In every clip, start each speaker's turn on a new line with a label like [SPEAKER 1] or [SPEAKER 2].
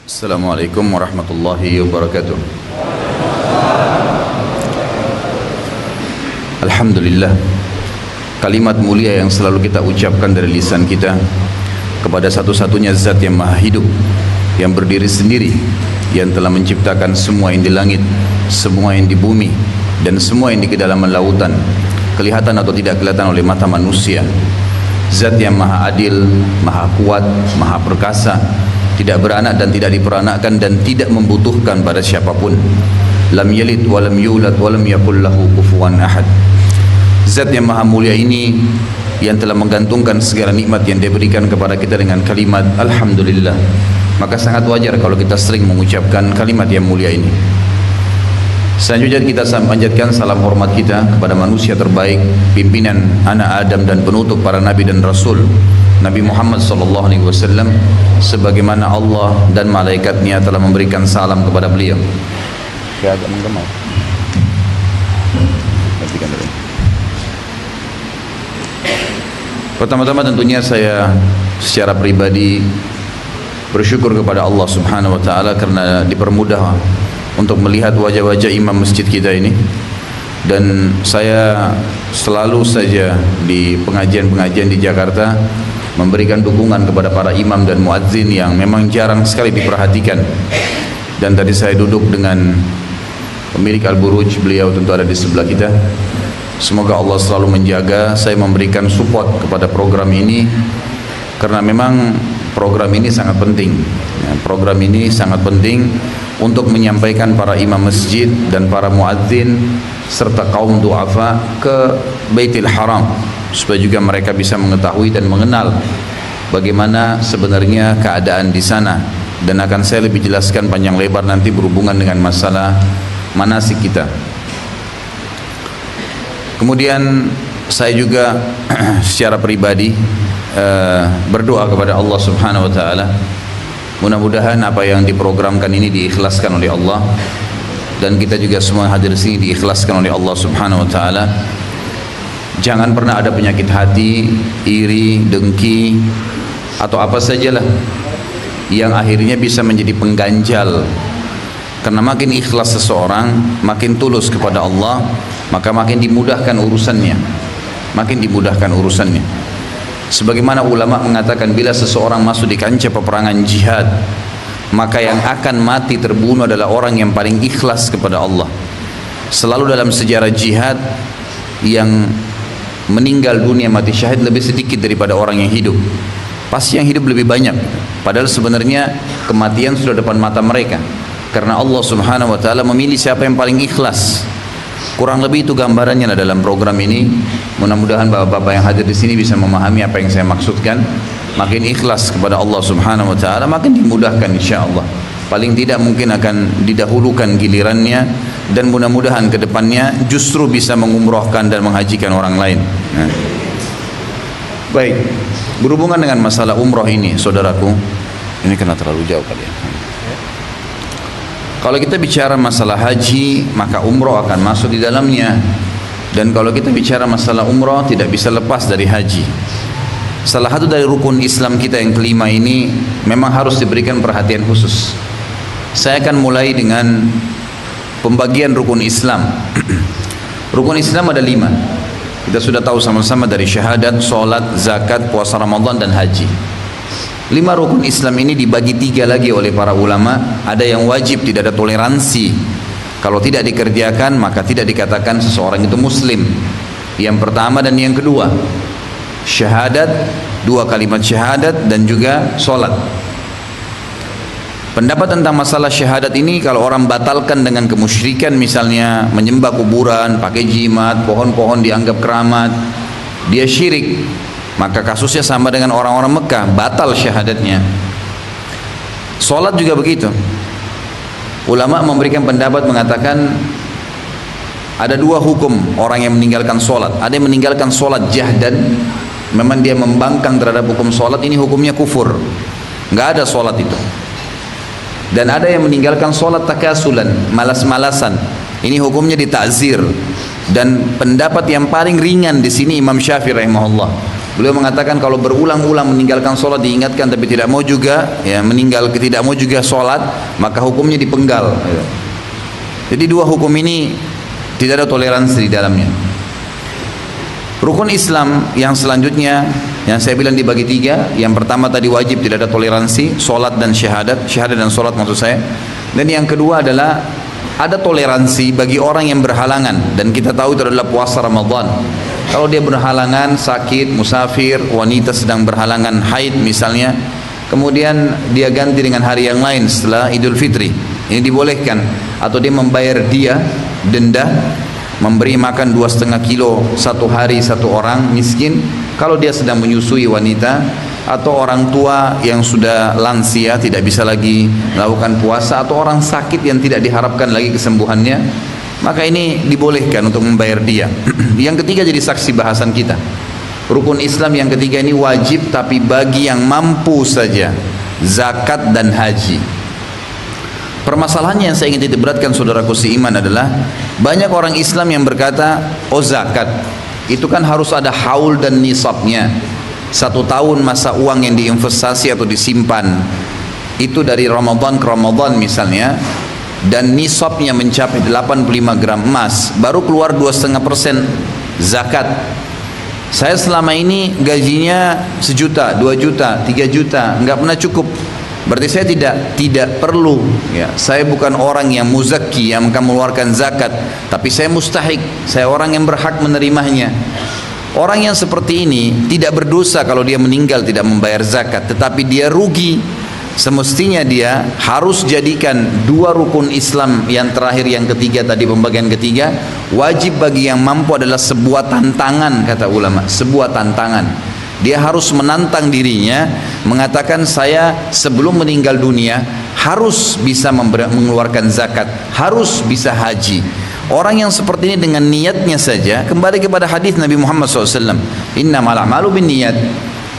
[SPEAKER 1] Assalamualaikum warahmatullahi wabarakatuh. Alhamdulillah, kalimat mulia yang selalu kita ucapkan dari lisan kita kepada satu-satunya zat yang maha hidup, yang berdiri sendiri, yang telah menciptakan semua yang di langit, semua yang di bumi, dan semua yang di kedalaman lautan, kelihatan atau tidak kelihatan oleh mata manusia. Zat yang maha adil, maha kuat, maha perkasa, tidak beranak dan tidak diperanakkan dan tidak membutuhkan pada siapapun. Lam yalid wa lam yulad wa lam yakul lahu kufuwan ahad. Zat yang maha mulia ini yang telah menggantungkan segala nikmat yang dia berikan kepada kita dengan kalimat Alhamdulillah. Maka sangat wajar kalau kita sering mengucapkan kalimat yang mulia ini. Selanjutnya kita panjatkan salam hormat kita kepada manusia terbaik, pimpinan anak Adam dan penutup para nabi dan rasul, Nabi Muhammad SAW, sebagaimana Allah dan malaikatnya telah memberikan salam kepada beliau. Saya agak menggema. Pertama-tama tentunya saya secara pribadi bersyukur kepada Allah Subhanahu wa taala karena dipermudah untuk melihat wajah-wajah imam masjid kita ini. Dan saya selalu saja di pengajian-pengajian di Jakarta memberikan dukungan kepada para imam dan muadzin yang memang jarang sekali diperhatikan. Dan tadi saya duduk dengan pemilik Al-Buruj, beliau tentu ada di sebelah kita. Semoga Allah selalu menjaga. Saya memberikan support kepada program ini karena memang program ini sangat penting. Program ini sangat penting untuk menyampaikan para imam masjid dan para muadzin serta kaum du'afa ke Baitul Haram supaya juga mereka bisa mengetahui dan mengenal bagaimana sebenarnya keadaan di sana, dan akan saya lebih jelaskan panjang lebar nanti berhubungan dengan masalah manasik kita. Kemudian saya juga secara pribadi berdoa kepada Allah Subhanahu wa taala, mudah-mudahan apa yang diprogramkan ini diikhlaskan oleh Allah, dan kita juga semua hadir di sini diikhlaskan oleh Allah Subhanahu wa taala. Jangan pernah ada penyakit hati, iri, dengki, atau apa sajalah yang akhirnya bisa menjadi pengganjal. Karena makin ikhlas seseorang, makin tulus kepada Allah, maka makin dimudahkan urusannya. Makin dimudahkan urusannya. Sebagaimana ulama mengatakan, bila seseorang masuk di kancah peperangan jihad, maka yang akan mati terbunuh adalah orang yang paling ikhlas kepada Allah. Selalu dalam sejarah jihad, yang meninggal dunia mati syahid lebih sedikit daripada orang yang hidup. Pasti yang hidup lebih banyak, padahal sebenarnya kematian sudah depan mata mereka. Karena Allah Subhanahu wa taala memilih siapa yang paling ikhlas. Kurang lebih itu gambarannya dalam program ini. Mudah-mudahan bapak-bapak yang hadir di sini bisa memahami apa yang saya maksudkan. Makin ikhlas kepada Allah Subhanahu wa taala, makin dimudahkan insyaallah. Paling tidak mungkin akan didahulukan gilirannya, dan mudah-mudahan ke depannya justru bisa mengumrohkan dan menghajikan orang lain. Baik, berhubungan dengan masalah umroh ini, saudaraku, ini kena terlalu jauh kali ya. Kalau kita bicara masalah haji, maka umroh akan masuk di dalamnya. Dan kalau kita bicara masalah umroh, tidak bisa lepas dari haji. Salah satu dari rukun Islam kita yang kelima ini memang harus diberikan perhatian khusus. Saya akan mulai dengan pembagian rukun Islam. Rukun Islam ada 5. Kita sudah tahu sama-sama dari syahadat, sholat, zakat, puasa Ramadan, dan haji. 5 rukun Islam ini dibagi 3 lagi oleh para ulama. Ada yang wajib, tidak ada toleransi. Kalau tidak dikerjakan maka tidak dikatakan seseorang itu muslim. Yang pertama dan yang kedua, syahadat, 2 kalimat syahadat, dan juga sholat. Pendapat tentang masalah syahadat ini, kalau orang batalkan dengan kemusyrikan, misalnya menyembah kuburan, pakai jimat, pohon-pohon dianggap keramat, dia syirik, maka kasusnya sama dengan orang-orang Mekah, batal syahadatnya. Sholat juga begitu. Ulama memberikan pendapat mengatakan ada 2 hukum orang yang meninggalkan sholat. Ada yang meninggalkan sholat jahdan, memang dia membangkang terhadap hukum sholat, ini hukumnya kufur, nggak ada sholat itu. Dan ada yang meninggalkan sholat takasulan, malas-malasan, ini hukumnya ditakzir. Dan pendapat yang paling ringan di sini Imam Syafi'i rahimahullah, Beliau mengatakan kalau berulang-ulang meninggalkan sholat diingatkan tapi tidak mau juga, ya tidak mau juga sholat, maka hukumnya dipenggal. Jadi dua hukum ini tidak ada toleransi di dalamnya. Rukun Islam yang selanjutnya yang saya bilang dibagi tiga. Yang pertama tadi wajib, tidak ada toleransi, sholat dan syahadat dan sholat maksud saya. Dan yang kedua adalah ada toleransi bagi orang yang berhalangan, dan kita tahu itu adalah puasa Ramadan. Kalau dia berhalangan, sakit, musafir, wanita sedang berhalangan haid misalnya, kemudian dia ganti dengan hari yang lain setelah Idul Fitri, ini dibolehkan. Atau dia membayar dia denda, memberi makan 2,5 kilo satu hari satu orang miskin kalau dia sedang menyusui wanita, atau orang tua yang sudah lansia tidak bisa lagi melakukan puasa, atau orang sakit yang tidak diharapkan lagi kesembuhannya, maka ini dibolehkan untuk membayar dia. Yang ketiga jadi saksi bahasan kita. Rukun Islam yang ketiga ini wajib tapi bagi yang mampu saja, zakat dan haji. Permasalahannya yang saya ingin titikberatkan saudaraku seiman adalah banyak orang Islam yang berkata, oh zakat itu kan harus ada haul dan nisabnya. 1 tahun masa uang yang diinvestasi atau disimpan itu dari Ramadan ke Ramadan misalnya, dan nisabnya mencapai 85 gram emas, baru keluar 2,5% zakat. Saya selama ini gajinya 1 juta, 2 juta, 3 juta, nggak pernah cukup. Berarti saya tidak perlu, ya. Saya bukan orang yang muzakki yang akan mengeluarkan zakat, tapi saya mustahik, saya orang yang berhak menerimanya. Orang yang seperti ini tidak berdosa kalau dia meninggal tidak membayar zakat, tetapi dia rugi. Semestinya dia harus jadikan dua rukun Islam yang terakhir, yang ketiga tadi, pembagian ketiga, wajib bagi yang mampu adalah sebuah tantangan, kata ulama, sebuah tantangan. Dia harus menantang dirinya, mengatakan saya sebelum meninggal dunia harus bisa mengeluarkan zakat, harus bisa haji. Orang yang seperti ini dengan niatnya saja, kembali kepada hadis Nabi Muhammad SAW, innamal a'malu binniyat,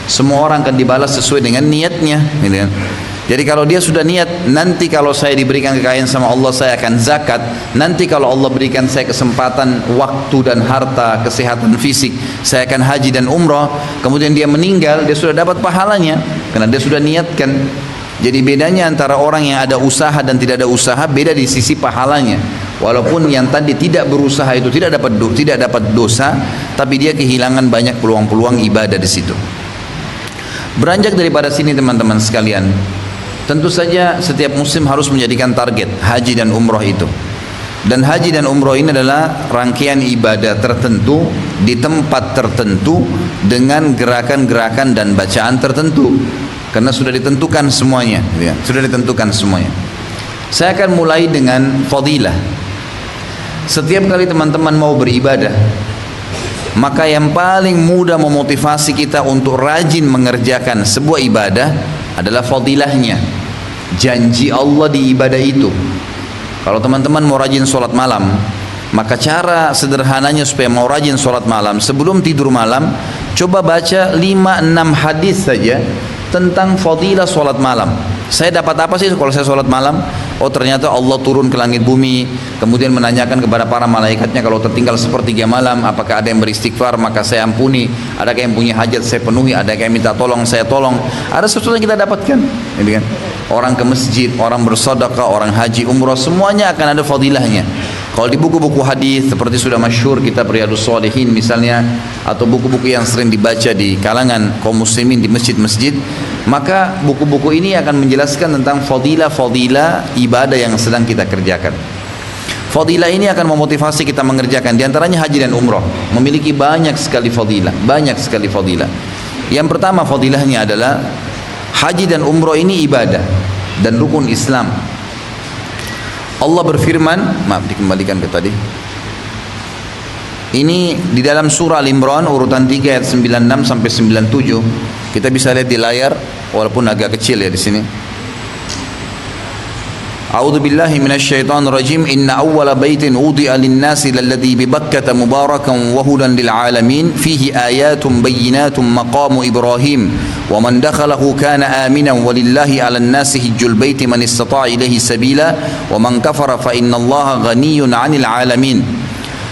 [SPEAKER 1] semua orang akan dibalas sesuai dengan niatnya, gitu kan? Jadi kalau dia sudah niat, nanti kalau saya diberikan kekayaan sama Allah saya akan zakat, nanti kalau Allah berikan saya kesempatan waktu dan harta, kesehatan fisik, saya akan haji dan umrah, kemudian dia meninggal, dia sudah dapat pahalanya karena dia sudah niatkan. Jadi bedanya antara orang yang ada usaha dan tidak ada usaha, beda di sisi pahalanya. Walaupun yang tadi tidak berusaha itu tidak dapat dosa, tapi dia kehilangan banyak peluang-peluang ibadah di situ. Beranjak daripada sini teman-teman sekalian, tentu saja setiap muslim harus menjadikan target haji dan umroh itu. Dan haji dan umroh ini adalah rangkaian ibadah tertentu di tempat tertentu dengan gerakan-gerakan dan bacaan tertentu, karena sudah ditentukan semuanya, ya, sudah ditentukan semuanya. Saya akan mulai dengan fadilah. Setiap kali teman-teman mau beribadah, maka yang paling mudah memotivasi kita untuk rajin mengerjakan sebuah ibadah adalah fadilahnya, janji Allah di ibadah itu. Kalau teman-teman mau rajin sholat malam, maka cara sederhananya supaya mau rajin sholat malam, sebelum tidur malam, coba baca 5-6 hadis saja tentang fadilah sholat malam. Saya dapat apa sih kalau saya sholat malam? Oh, ternyata Allah turun ke langit bumi, kemudian menanyakan kepada para malaikatnya, kalau tertinggal sepertiga malam, apakah ada yang beristighfar, maka saya ampuni. Adakah yang punya hajat, saya penuhi. Adakah yang minta tolong, saya tolong. Ada sesuatu yang kita dapatkan, gitu kan? Orang ke masjid, orang bersedekah, orang haji, umrah, semuanya akan ada fadilahnya. Kalau di buku-buku hadis seperti sudah masyhur kitab Riyadhus Shalihin misalnya, atau buku-buku yang sering dibaca di kalangan kaum muslimin di masjid-masjid, maka buku-buku ini akan menjelaskan tentang fadilah-fadilah ibadah yang sedang kita kerjakan. Fadilah ini akan memotivasi kita mengerjakan. Di antaranya haji dan umrah memiliki banyak sekali fadilah, banyak sekali fadilah. Yang pertama fadilahnya adalah haji dan umrah ini ibadah dan rukun Islam. Allah berfirman, maaf dikembalikan ke tadi. Ini di dalam surah Al-Imran urutan 3 ayat 96 sampai 97. Kita bisa lihat di layar walaupun agak kecil ya di sini. A'udzu billahi minasyaitonir rajim. Inna awwala baitin wudi'a lin-nasi lalladzi bi Bakkah mubarakan wa hudan lil alamin fihi ayatun bayyinatun maqamu Ibrahim wa man dakhalahu kana aminan walillahi 'alan nasi hajjul baiti man istata'a ilaihi sabila wa man kafara fa innallaha ghaniyyun 'anil alamin.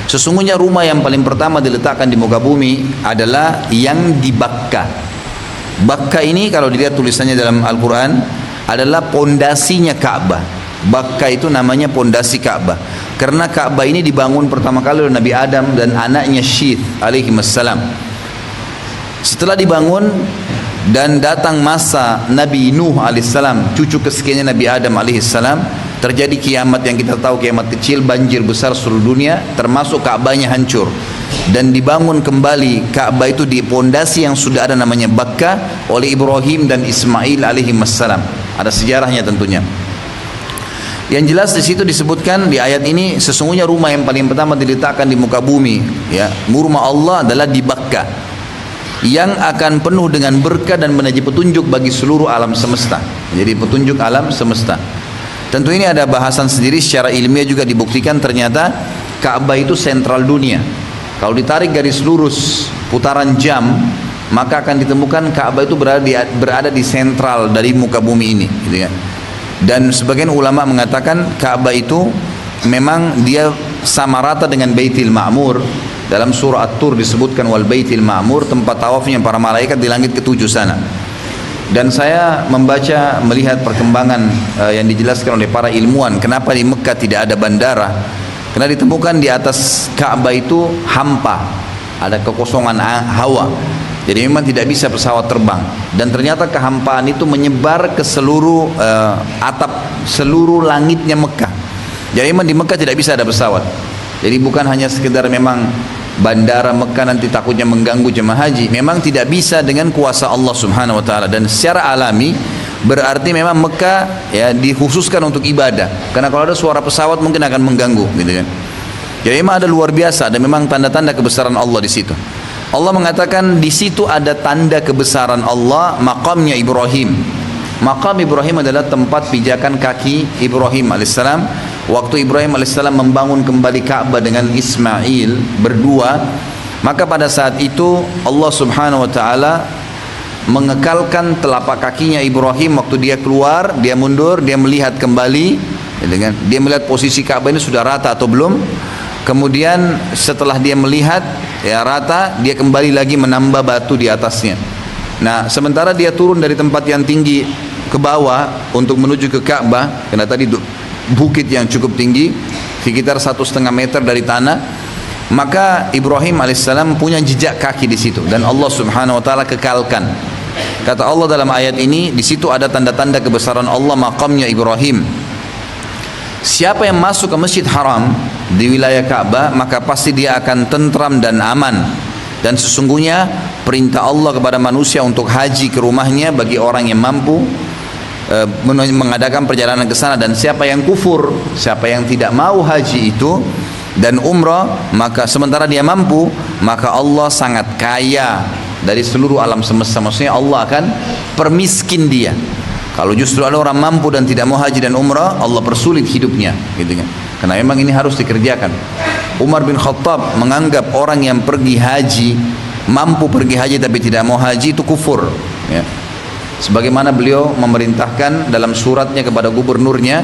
[SPEAKER 1] Sesungguhnya rumah yang paling pertama diletakkan di muka bumi adalah yang di Bakkah. Bakkah ini kalau dilihat tulisannya dalam Al-Quran adalah pondasinya Ka'bah. Bakkah itu namanya pondasi Ka'bah. Karena Ka'bah ini dibangun pertama kali oleh Nabi Adam dan anaknya Syith alaihi wassalam. Setelah dibangun dan datang masa Nabi Nuh alaihissalam, cucu kesekiannya Nabi Adam alaihissalam, terjadi kiamat yang kita tahu, kiamat kecil, banjir besar seluruh dunia, termasuk Ka'bahnya hancur dan dibangun kembali Ka'bah itu di pondasi yang sudah ada namanya Bakkah oleh Ibrahim dan Ismail alaihi wassalam. Ada sejarahnya tentunya. Yang jelas di situ disebutkan di ayat ini, sesungguhnya rumah yang paling pertama diletakkan di muka bumi, ya, rumah Allah adalah di Bakkah, yang akan penuh dengan berkah dan menjadi petunjuk bagi seluruh alam semesta. Jadi petunjuk alam semesta. Tentu ini ada bahasan sendiri, secara ilmiah juga dibuktikan ternyata Ka'bah itu sentral dunia. Kalau ditarik garis lurus putaran jam, maka akan ditemukan Ka'bah itu berada di sentral dari muka bumi ini, gitu ya. Dan sebagian ulama mengatakan Ka'bah itu memang dia sama rata dengan Baitul Ma'mur. Dalam surah At-Tur disebutkan wal Baitul Ma'mur, tempat tawafnya para malaikat di langit ketujuh sana. Dan saya melihat perkembangan yang dijelaskan oleh para ilmuwan, kenapa di Mekah tidak ada bandara. Karena ditemukan di atas Ka'bah itu hampa, ada kekosongan hawa. Jadi memang tidak bisa pesawat terbang. Dan ternyata kehampaan itu menyebar ke seluruh atap, seluruh langitnya Mekah. Jadi memang di Mekah tidak bisa ada pesawat. Jadi bukan hanya sekedar memang bandara Mekah nanti takutnya mengganggu jemaah haji, memang tidak bisa dengan kuasa Allah Subhanahu wa taala. Dan secara alami berarti memang Mekah ya dikhususkan untuk ibadah. Karena kalau ada suara pesawat mungkin akan mengganggu, gitu kan. Jadi memang ada luar biasa, dan memang tanda-tanda kebesaran Allah di situ. Allah mengatakan di situ ada tanda kebesaran Allah, makamnya Ibrahim. Makam Ibrahim adalah tempat pijakan kaki Ibrahim alaihissalam. Waktu Ibrahim alaihissalam membangun kembali Ka'bah dengan Ismail berdua, maka pada saat itu Allah subhanahu wa ta'ala mengekalkan telapak kakinya Ibrahim. Waktu dia keluar, dia mundur, dia melihat kembali, dia melihat posisi Ka'bah ini sudah rata atau belum. Kemudian setelah dia melihat ya rata, dia kembali lagi menambah batu di atasnya. Nah, sementara dia turun dari tempat yang tinggi ke bawah untuk menuju ke Ka'bah, karena tadi bukit yang cukup tinggi, sekitar 1,5 meter dari tanah, maka Ibrahim alaihissalam punya jejak kaki di situ, dan Allah subhanahu wa taala kekalkan. Kata Allah dalam ayat ini, di situ ada tanda-tanda kebesaran Allah, makamnya Ibrahim. Siapa yang masuk ke Masjid Haram di wilayah Ka'bah, maka pasti dia akan tentram dan aman. Dan sesungguhnya perintah Allah kepada manusia untuk haji ke rumahnya bagi orang yang mampu mengadakan perjalanan ke sana. Dan siapa yang kufur, siapa yang tidak mau haji itu dan umrah, maka sementara dia mampu, maka Allah sangat kaya dari seluruh alam semesta. Maksudnya Allah akan permiskin dia. Kalau justru ada orang mampu dan tidak mau haji dan umrah, Allah persulit hidupnya, gitu kan. Karena memang ini harus dikerjakan. Umar bin Khattab menganggap orang yang pergi haji, mampu pergi haji tapi tidak mau haji, itu kufur, ya. Sebagaimana beliau memerintahkan dalam suratnya kepada gubernurnya,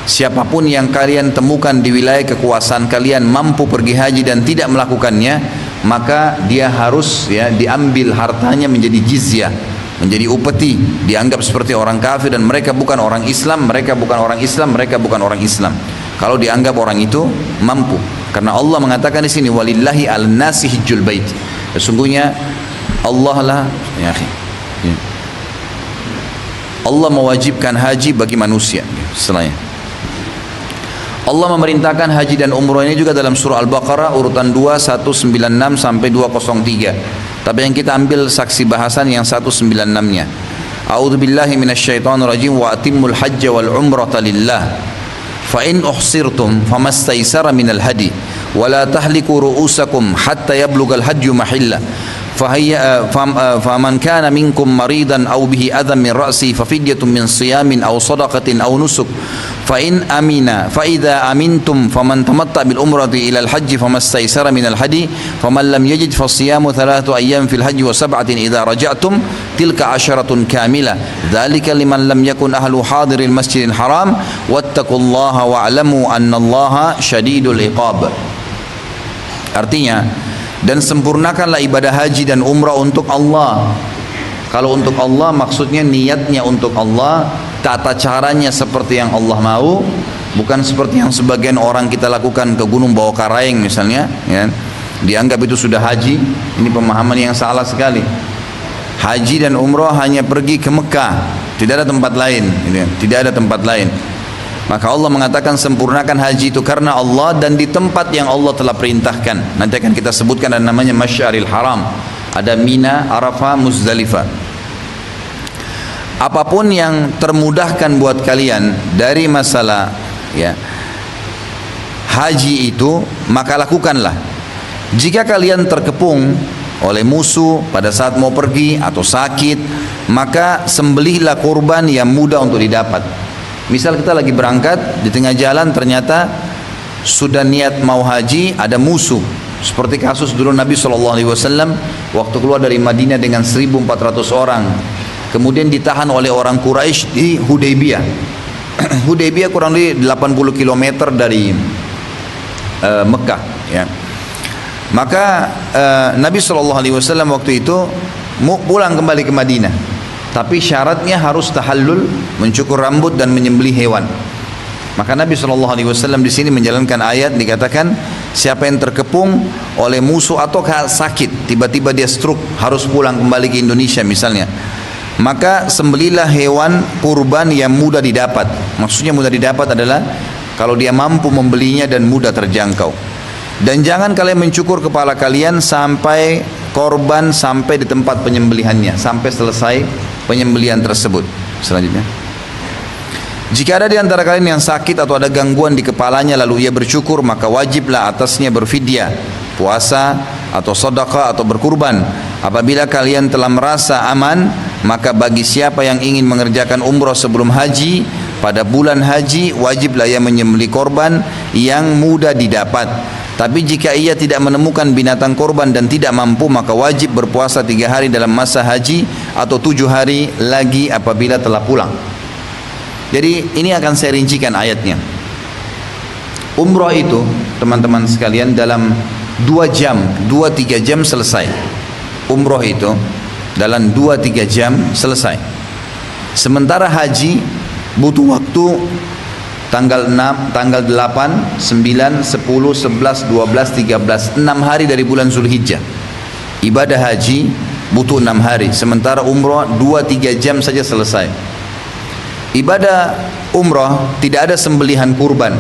[SPEAKER 1] siapapun yang kalian temukan di wilayah kekuasaan kalian mampu pergi haji dan tidak melakukannya, maka dia harus ya diambil hartanya menjadi jizyah, menjadi upeti, dianggap seperti orang kafir, dan mereka bukan orang Islam, mereka bukan orang Islam, mereka bukan orang Islam. Kalau dianggap orang itu mampu, karena Allah mengatakan di sini walillahi al-nasi hijjul bait. Sesungguhnya Allah lah, ya, Allah mewajibkan haji bagi manusia. Setelahnya Allah memerintahkan haji dan umrah ini juga dalam surah Al-Baqarah urutan 2 196 sampai 203. Tapi yang kita ambil saksi bahasan yang 196-nya. A'udzubillahi minasyaitonirrajim wa atimmul hajja wal umrata lillah. Fa in uhsirtum famastaysara minal hadi wa la tahliku ru'usakum hatta yablughal hajju mahillah. فمن كان منكم مريضا أو به أذى من رأسه ففدية من صيام أو صدقة أو نسك فإذا أمنتم فمن تمتع بالعمرة إلى الحج فما استيسر من الهدي فمن لم يجد فصيام 3 أيام في الحج و7 إذا رجعتم تلك 10 كاملة ذلك لمن لم يكن أهل حاضر المسجد الحرام واتقوا الله واعلموا أن الله شديد العقاب. Artinya, dan sempurnakanlah ibadah haji dan umrah untuk Allah. Kalau untuk Allah maksudnya niatnya untuk Allah, tata caranya seperti yang Allah mau, bukan seperti yang sebagian orang kita lakukan ke gunung bawa karaeng misalnya, ya. Dianggap itu sudah haji. Ini pemahaman yang salah sekali. Haji dan umrah hanya pergi ke Mekah, tidak ada tempat lain, tidak ada tempat lain. Maka Allah mengatakan sempurnakan haji itu karena Allah dan di tempat yang Allah telah perintahkan. Nanti akan kita sebutkan, ada namanya Masyaril Haram, ada Mina, Arafah, Muzdalifah. Apapun yang termudahkan buat kalian dari masalah ya haji itu, maka lakukanlah. Jika kalian terkepung oleh musuh pada saat mau pergi atau sakit, maka sembelihlah kurban yang mudah untuk didapat. Misal kita lagi berangkat, di tengah jalan ternyata sudah niat mau haji, ada musuh. Seperti kasus dulu Nabi SAW waktu keluar dari Madinah dengan 1.400 orang, kemudian ditahan oleh orang Quraisy di Hudaybiyah. Hudaybiyah kurang lebih 80 km dari Mekah, ya. Maka Nabi SAW waktu itu mau pulang kembali ke Madinah, tapi syaratnya harus tahallul, mencukur rambut dan menyembelih hewan. Maka Nabi SAW di sini menjalankan ayat, dikatakan siapa yang terkepung oleh musuh atau sakit, tiba-tiba dia stroke, harus pulang kembali ke Indonesia misalnya, maka sembelilah hewan kurban yang mudah didapat. Maksudnya mudah didapat adalah kalau dia mampu membelinya dan mudah terjangkau. Dan jangan kalian mencukur kepala kalian sampai korban sampai di tempat penyembelihannya, sampai selesai penyembelihan tersebut. Selanjutnya, jika ada di antara kalian yang sakit atau ada gangguan di kepalanya lalu ia bercukur, maka wajiblah atasnya berfidyah, puasa atau sedekah atau berkurban. Apabila kalian telah merasa aman, maka bagi siapa yang ingin mengerjakan umrah sebelum haji, pada bulan haji wajiblah ia menyembelih korban yang mudah didapat. Tapi jika ia tidak menemukan binatang korban dan tidak mampu, maka wajib berpuasa 3 hari dalam masa haji atau 7 hari lagi apabila telah pulang. Jadi ini akan saya rincikan ayatnya. Umrah itu teman-teman sekalian dalam 2 jam, 2-3 jam selesai. Umrah itu dalam 2-3 jam selesai. Sementara haji butuh waktu tanggal 6, tanggal 8, 9, 10, 11, 12, 13, 6 hari dari bulan Zulhijjah. Ibadah haji butuh 6 hari, sementara umrah 2-3 jam saja selesai. Ibadah umrah tidak ada sembelihan kurban.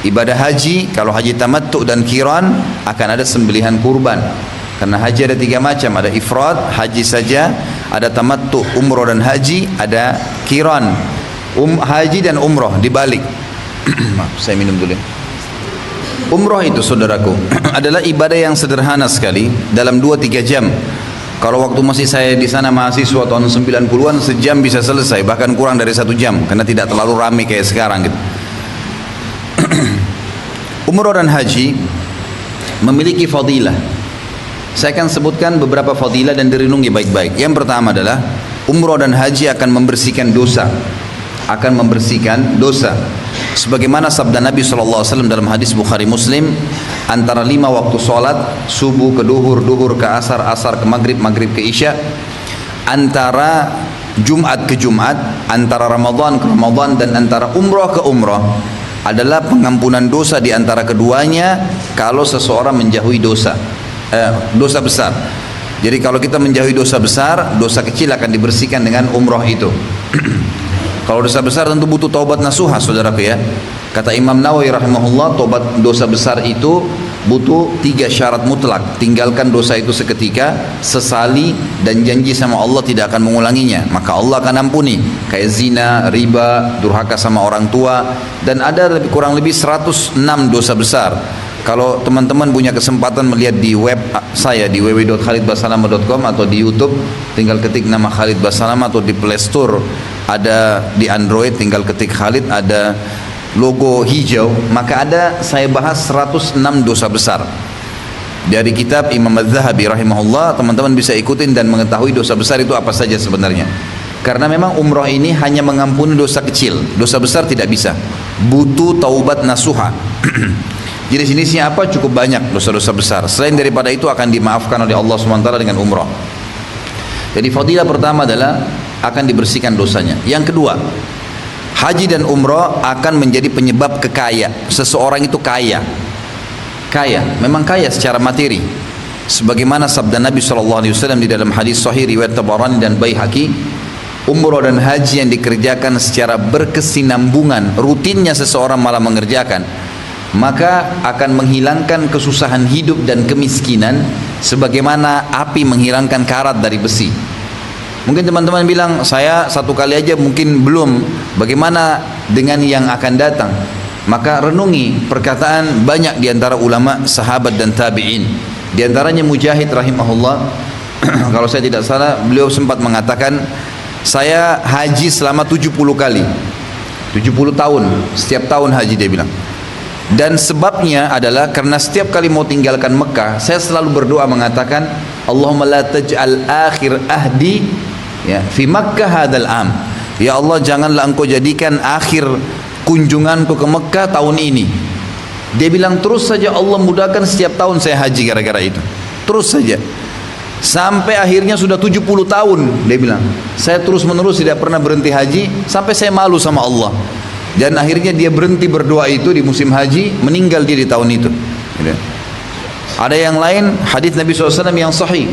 [SPEAKER 1] Ibadah haji, kalau haji tamattu dan qiran akan ada sembelihan kurban. Karena haji ada 3 macam, ada ifrad, haji saja, ada tamattu, umrah dan haji, ada qiran. Haji dan umrah dibalik. Maaf, saya minum dulu. Umrah itu saudaraku adalah ibadah yang sederhana sekali, dalam 2-3 jam. Kalau waktu masih saya di sana mahasiswa tahun 90-an, sejam bisa selesai, bahkan kurang dari 1 jam, karena tidak terlalu ramai kayak sekarang gitu. Umrah dan haji memiliki fadilah. Saya akan sebutkan beberapa fadilah dan direnungi baik-baik. Yang pertama adalah umrah dan haji akan membersihkan dosa. Akan membersihkan dosa. Sebagaimana sabda Nabi SAW dalam hadis Bukhari Muslim, antara 5 waktu sholat, subuh ke duhur, duhur ke asar, asar ke maghrib, maghrib ke isya, antara Jumat ke Jumat, antara Ramadan ke Ramadan, dan antara umrah ke umrah adalah pengampunan dosa di antara keduanya kalau seseorang menjauhi dosa besar. Jadi kalau kita menjauhi dosa besar, dosa kecil akan dibersihkan dengan umrah itu. Kalau dosa besar tentu butuh taubat nasuha, saudaraku ya. Kata Imam Nawawi rahimahullah, taubat dosa besar itu butuh 3 syarat mutlak. Tinggalkan dosa itu seketika, sesali, dan janji sama Allah tidak akan mengulanginya, maka Allah akan ampuni. Kayak zina, riba, durhaka sama orang tua, dan ada kurang lebih 106 dosa besar. Kalau teman-teman punya kesempatan melihat di web saya di www.khalidbasalamah.com atau di YouTube, tinggal ketik nama Khalid Basalamah, atau di Play Store ada, di Android tinggal ketik Khalid, ada logo hijau, maka ada saya bahas 106 dosa besar dari kitab Imam Az-Zahabi rahimahullah. Teman-teman bisa ikutin dan mengetahui dosa besar itu apa saja sebenarnya. Karena memang umrah ini hanya mengampuni dosa kecil, dosa besar tidak bisa, butuh taubat nasuha. Jenis-jenisnya apa? Cukup banyak dosa-dosa besar. Selain daripada itu akan dimaafkan oleh Allah SWT dengan umrah. Jadi fadilah pertama adalah akan dibersihkan dosanya. Yang kedua, haji dan umrah akan menjadi penyebab kekaya. Seseorang itu kaya, memang kaya secara materi. Sebagaimana sabda Nabi SAW di dalam hadis sahih riwayat Tabarani dan Baihaqi, umrah dan haji yang dikerjakan secara berkesinambungan, rutinnya seseorang malah mengerjakan, maka akan menghilangkan kesusahan hidup dan kemiskinan sebagaimana api menghilangkan karat dari besi. Mungkin teman-teman bilang, saya satu kali aja mungkin belum, bagaimana dengan yang akan datang? Maka renungi perkataan banyak diantara ulama, sahabat dan tabi'in. Diantaranya Mujahid rahimahullah, kalau saya tidak salah, beliau sempat mengatakan, saya haji selama 70 kali, 70 tahun, setiap tahun haji dia bilang. Dan sebabnya adalah karena setiap kali mau tinggalkan Mekah, saya selalu berdoa mengatakan, Allahumma la taj'al akhir ahdi ya fi Makkah hadzal am. Ya Allah, janganlah engkau jadikan akhir kunjunganku ke Mekah tahun ini. Dia bilang terus saja Allah mudahkan, setiap tahun saya haji gara-gara itu. Terus saja. Sampai akhirnya sudah 70 tahun dia bilang. Saya terus menerus tidak pernah berhenti haji sampai saya malu sama Allah. Dan akhirnya dia berhenti berdoa itu di musim haji, meninggal dia di tahun itu. Ada yang lain, hadis Nabi SAW yang sahih,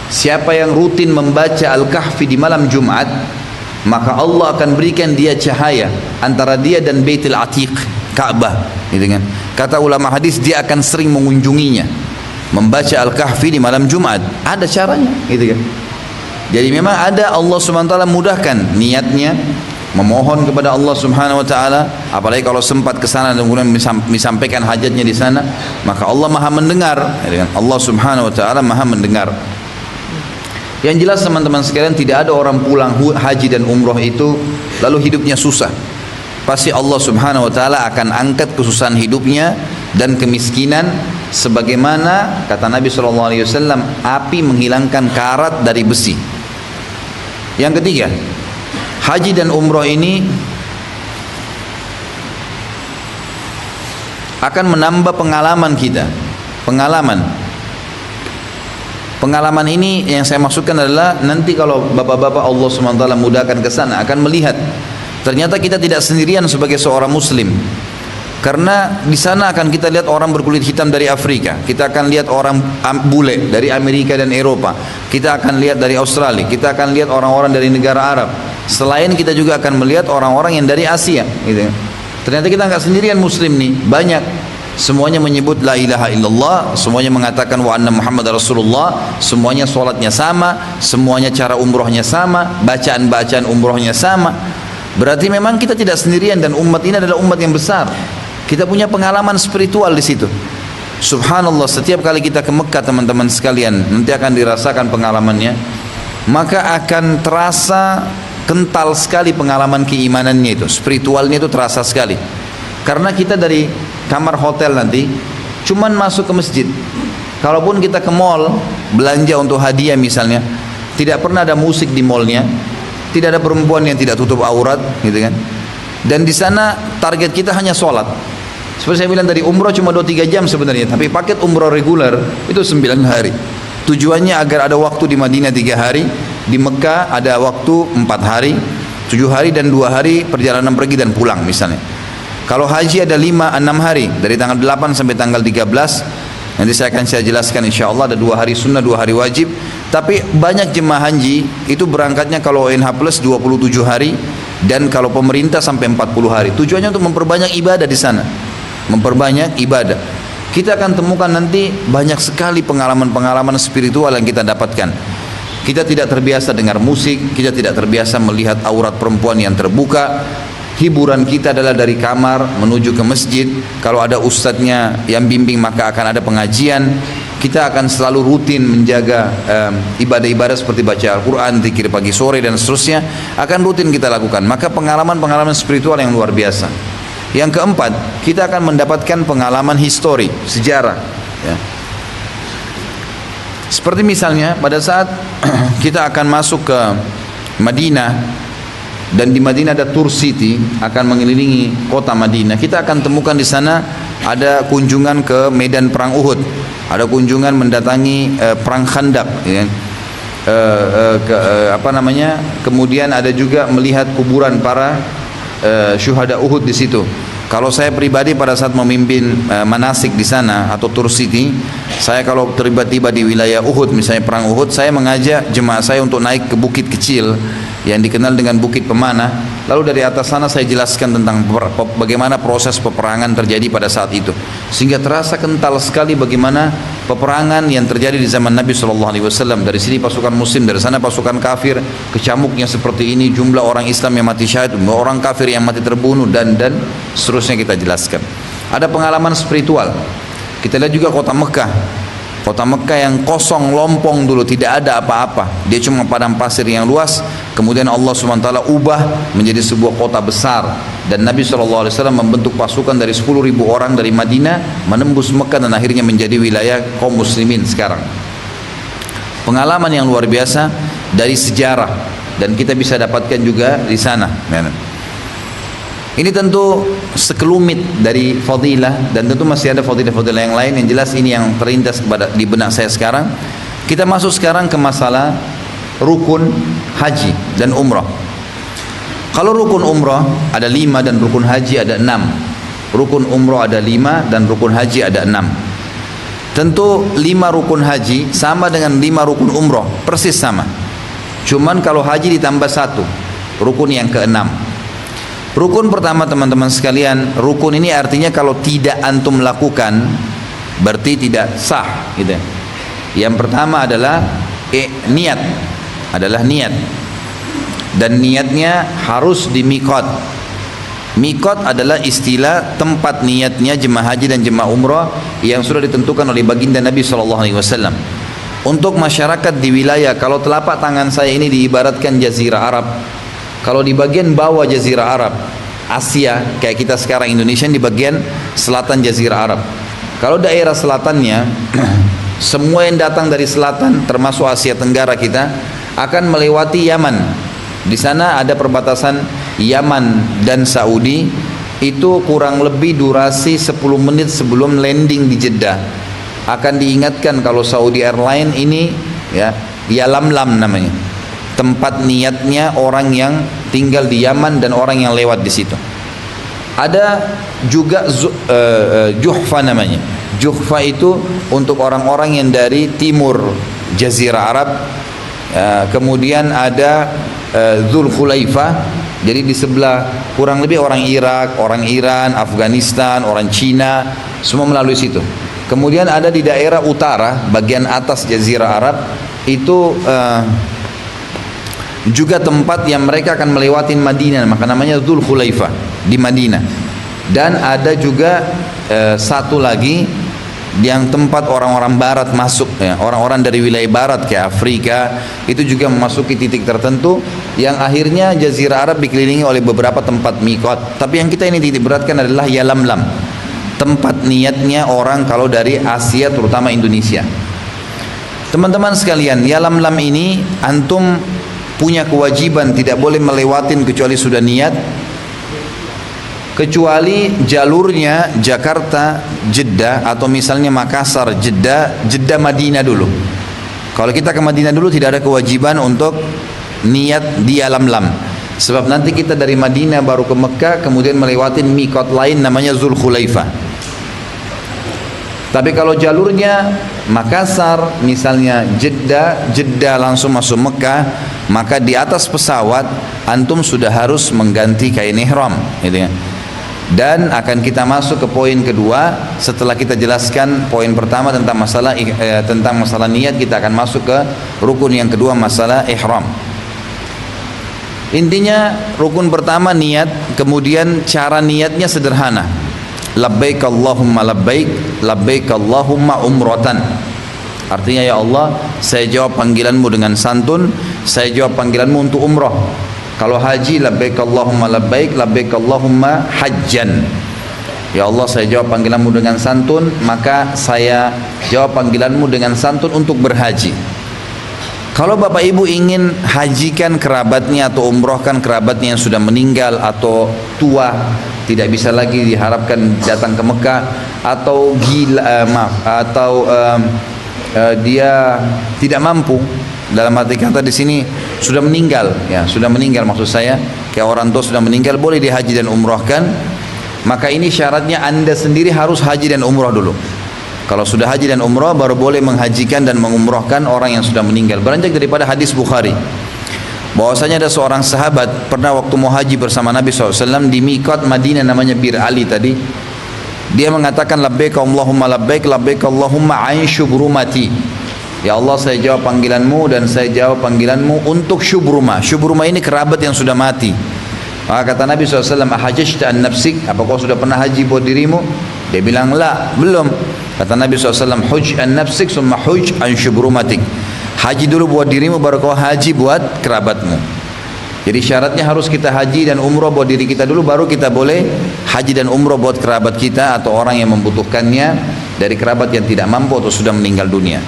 [SPEAKER 1] siapa yang rutin membaca Al-Kahfi di malam Jumat, maka Allah akan berikan dia cahaya antara dia dan Baitul Atiq, Ka'bah, gitu kan. Kata ulama hadis, dia akan sering mengunjunginya, membaca Al-Kahfi di malam Jumat. Ada caranya, gitu kan. Jadi memang ada, Allah SWT mudahkan niatnya memohon kepada Allah Subhanahu wa taala, apalagi kalau sempat ke sana dan kemudian disampaikan hajatnya di sana, maka Allah Maha mendengar. Allah Subhanahu wa taala Maha mendengar. Yang jelas teman-teman sekalian, tidak ada orang pulang haji dan umroh itu lalu hidupnya susah. Pasti Allah Subhanahu wa taala akan angkat kesusahan hidupnya dan kemiskinan, sebagaimana kata Nabi SAW, api menghilangkan karat dari besi. Yang ketiga, haji dan umroh ini akan menambah pengalaman kita. Pengalaman ini yang saya maksudkan adalah nanti kalau bapak-bapak Allah SWT mudahkan ke sana, akan melihat ternyata kita tidak sendirian sebagai seorang muslim. Karena di sana akan kita lihat orang berkulit hitam dari Afrika, kita akan lihat orang bule dari Amerika dan Eropa, kita akan lihat dari Australia, kita akan lihat orang-orang dari negara Arab. Selain kita juga akan melihat orang-orang yang dari Asia, gitu. Ternyata kita nggak sendirian muslim nih, banyak. Semuanya menyebut la ilaha illallah, semuanya mengatakan wa anna Muhammad Rasulullah, semuanya sholatnya sama, semuanya cara umrohnya sama, bacaan-bacaan umrohnya sama. Berarti memang kita tidak sendirian, dan umat ini adalah umat yang besar. Kita punya pengalaman spiritual di situ. Subhanallah, setiap kali kita ke Mekah teman-teman sekalian, nanti akan dirasakan pengalamannya, maka akan terasa kental sekali pengalaman keimanannya itu, spiritualnya itu terasa sekali. Karena kita dari kamar hotel nanti cuman masuk ke masjid. Kalaupun kita ke mall belanja untuk hadiah misalnya, tidak pernah ada musik di mallnya, tidak ada perempuan yang tidak tutup aurat, gitu kan. Dan di sana target kita hanya sholat. Seperti saya bilang tadi, umroh cuma 2-3 jam sebenarnya, tapi paket umroh reguler itu 9 hari. Tujuannya agar ada waktu di Madinah 3 hari, di Mekah ada waktu 4 hari, 7 hari dan 2 hari perjalanan pergi dan pulang misalnya. Kalau haji ada 5-6 hari, dari tanggal 8 sampai tanggal 13. Nanti saya akan jelaskan insya Allah, ada 2 hari sunnah, 2 hari wajib. Tapi banyak jemaah haji itu berangkatnya kalau ONH plus 27 hari, dan kalau pemerintah sampai 40 hari. Tujuannya untuk memperbanyak ibadah di sana, memperbanyak ibadah. Kita akan temukan nanti banyak sekali pengalaman-pengalaman spiritual yang kita dapatkan. Kita tidak terbiasa dengar musik, kita tidak terbiasa melihat aurat perempuan yang terbuka. Hiburan kita adalah dari kamar menuju ke masjid. Kalau ada ustadznya yang bimbing, maka akan ada pengajian. Kita akan selalu rutin menjaga ibadah-ibadah seperti baca Al-Quran, zikir pagi sore dan seterusnya, akan rutin kita lakukan. Maka pengalaman-pengalaman spiritual yang luar biasa. Yang keempat, kita akan mendapatkan pengalaman histori, sejarah, ya. Seperti misalnya pada saat kita akan masuk ke Madinah, dan di Madinah ada tour city akan mengelilingi kota Madinah, kita akan temukan di sana ada kunjungan ke medan perang Uhud, ada kunjungan mendatangi perang Khandaq, ya. Kemudian ada juga melihat kuburan para syuhada Uhud di situ. Kalau saya pribadi pada saat memimpin manasik di sana atau tur city, saya kalau tiba-tiba di wilayah Uhud, misalnya perang Uhud, saya mengajak jemaah saya untuk naik ke bukit kecil yang dikenal dengan Bukit Pemanah. Lalu dari atas sana saya jelaskan tentang bagaimana proses peperangan terjadi pada saat itu, sehingga terasa kental sekali bagaimana peperangan yang terjadi di zaman Nabi SAW. Dari sini pasukan Muslim, dari sana pasukan kafir, kecamuknya seperti ini, jumlah orang Islam yang mati syahid, orang kafir yang mati terbunuh, dan seterusnya kita jelaskan. Ada pengalaman spiritual. Kita lihat juga kota Mekah. Kota Mekah yang kosong, lompong dulu, tidak ada apa-apa. Dia cuma padang pasir yang luas. Kemudian Allah SWT ubah menjadi sebuah kota besar. Dan Nabi SAW membentuk pasukan dari 10.000 orang dari Madinah menembus Mekah dan akhirnya menjadi wilayah kaum muslimin sekarang. Pengalaman yang luar biasa dari sejarah, dan kita bisa dapatkan juga di sana. Ini tentu sekelumit dari fadilah, dan tentu masih ada fadilah-fadilah yang lain. Yang jelas ini yang terlintas di benak saya sekarang. Kita masuk sekarang ke masalah rukun haji dan umrah. Kalau rukun umrah ada 5 dan rukun haji ada 6. Rukun umrah ada 5 dan rukun haji ada 6. Tentu 5 rukun haji sama dengan 5 rukun umrah, persis sama. Cuman kalau haji ditambah 1, rukun yang ke-6. Rukun pertama teman-teman sekalian, rukun ini artinya kalau tidak antum lakukan berarti tidak sah, gitu. Yang pertama adalah niat, dan niatnya harus di miqat. Miqat adalah istilah tempat niatnya jemaah haji dan jemaah umrah yang sudah ditentukan oleh baginda Nabi SAW. Untuk masyarakat di wilayah, kalau telapak tangan saya ini diibaratkan jazirah Arab. Kalau di bagian bawah jazirah Arab, Asia, kayak kita sekarang Indonesia di bagian selatan jazirah Arab. Kalau daerah selatannya, semua yang datang dari selatan, termasuk Asia Tenggara kita, akan melewati Yaman. Di sana ada perbatasan Yaman dan Saudi. Itu kurang lebih durasi 10 menit sebelum landing di Jeddah. Akan diingatkan kalau Saudi Airlines ini, ya, Yalamlam namanya. Tempat niatnya orang yang tinggal di Yaman dan orang yang lewat di situ. Ada juga Juhfa namanya. Juhfa itu untuk orang-orang yang dari timur Jazirah Arab. Kemudian ada Dzulkhulaifah. Jadi di sebelah kurang lebih orang Irak, orang Iran, Afghanistan, orang Cina, semua melalui situ. Kemudian ada di daerah utara, bagian atas Jazirah Arab itu juga tempat yang mereka akan melewati Madinah, maka namanya Dzulkhulaifah di Madinah. Dan ada juga satu lagi yang tempat orang-orang barat masuk, ya, orang-orang dari wilayah barat kayak Afrika itu juga memasuki titik tertentu yang akhirnya Jazirah Arab dikelilingi oleh beberapa tempat miqat. Tapi yang kita ini titik beratkan adalah Yalamlam, tempat niatnya orang kalau dari Asia terutama Indonesia. Teman-teman sekalian, Yalamlam ini antum punya kewajiban tidak boleh melewatin kecuali sudah niat, kecuali jalurnya Jakarta Jeddah atau misalnya Makassar Jeddah, Jeddah Madinah dulu. Kalau kita ke Madinah dulu tidak ada kewajiban untuk niat di Yalamlam, sebab nanti kita dari Madinah baru ke Mekah kemudian melewati miqat lain namanya Dzulkhulaifah. Tapi kalau jalurnya Makassar misalnya Jeddah langsung masuk Mekah, maka di atas pesawat antum sudah harus mengganti kain ihram, gitu ya. Dan akan kita masuk ke poin kedua setelah kita jelaskan poin pertama tentang masalah niat, kita akan masuk ke rukun yang kedua, masalah ihram. Intinya rukun pertama niat, kemudian cara niatnya sederhana. Labbaik Allahumma labbaik, labbaik Allahumma umratan. Artinya, ya Allah, saya jawab panggilanmu dengan santun, saya jawab panggilanmu untuk umrah. Kalau haji, labbaik Allahumma labbaik, labbaik Allahumma hajjan. Ya Allah, saya jawab panggilanmu dengan santun, maka saya jawab panggilanmu dengan santun untuk berhaji. Kalau bapak ibu ingin hajikan kerabatnya atau umrohkan kerabatnya yang sudah meninggal atau tua, tidak bisa lagi diharapkan datang ke Mekah, atau gila, dia tidak mampu, dalam arti kata di sini sudah meninggal, ya sudah meninggal maksud saya, kayak orang tua sudah meninggal, boleh dihaji dan umrohkan. Maka ini syaratnya Anda sendiri harus haji dan umroh dulu. Kalau sudah haji dan umrah baru boleh menghajikan dan mengumrahkan orang yang sudah meninggal. Beranjak daripada hadis Bukhari, bahwasanya ada seorang sahabat pernah waktu mau haji bersama Nabi SAW di miqat Madinah namanya Bir Ali tadi, dia mengatakan labbaik Allahumma labbaik, labbaik Allahumma an syubrumati. Ya Allah, saya jawab panggilanmu dan saya jawab panggilanmu untuk syubruma. Syubruma ini kerabat yang sudah mati. Maka kata Nabi SAW, ahajajta an nafsik, apa kau sudah pernah haji buat dirimu? Dia bilang, la, belum. Kata Nabi SAW, huj an nafsik summa huj an syubrumatik. Haji dulu buat dirimu, baru kau haji buat kerabatmu. Jadi syaratnya harus kita haji dan umrah buat diri kita dulu, baru kita boleh haji dan umrah buat kerabat kita atau orang yang membutuhkannya dari kerabat yang tidak mampu atau sudah meninggal dunia.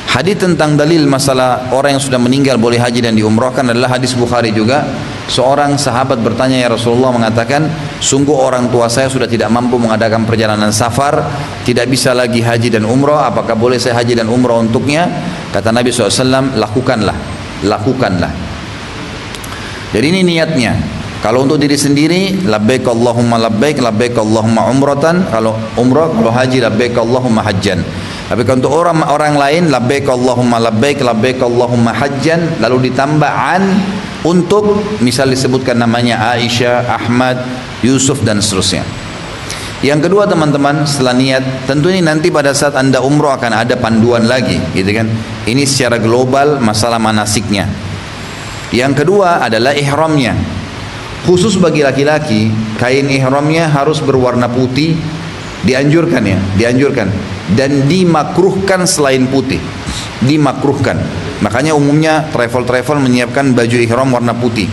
[SPEAKER 1] Hadis tentang dalil masalah orang yang sudah meninggal boleh haji dan diumrahkan adalah hadis Bukhari juga. Seorang sahabat bertanya, ya Rasulullah, mengatakan, sungguh orang tua saya sudah tidak mampu mengadakan perjalanan safar, tidak bisa lagi haji dan umrah, apakah boleh saya haji dan umrah untuknya? Kata Nabi SAW, lakukanlah, lakukanlah. Jadi ini niatnya. Kalau untuk diri sendiri, labbaik Allahumma labbaik, labbaik Allahumma umratan. Kalau umrah, kalau haji, labbaik Allahumma hajjan. Tapi untuk orang lain, labbaik Allahumma labbaik, labbaik Allahumma hajjan, lalu ditambah an, untuk misal disebutkan namanya Aisyah, Ahmad, Yusuf dan seterusnya. Yang kedua teman-teman, setelah niat, tentu ini nanti pada saat Anda umroh akan ada panduan lagi, gitu kan? Ini secara global masalah manasiknya. Yang kedua adalah ihramnya. Khusus bagi laki-laki, kain ihramnya harus berwarna putih, dianjurkan ya, dianjurkan, dan dimakruhkan selain putih, dimakruhkan. Makanya umumnya travel menyiapkan baju ihram warna putih,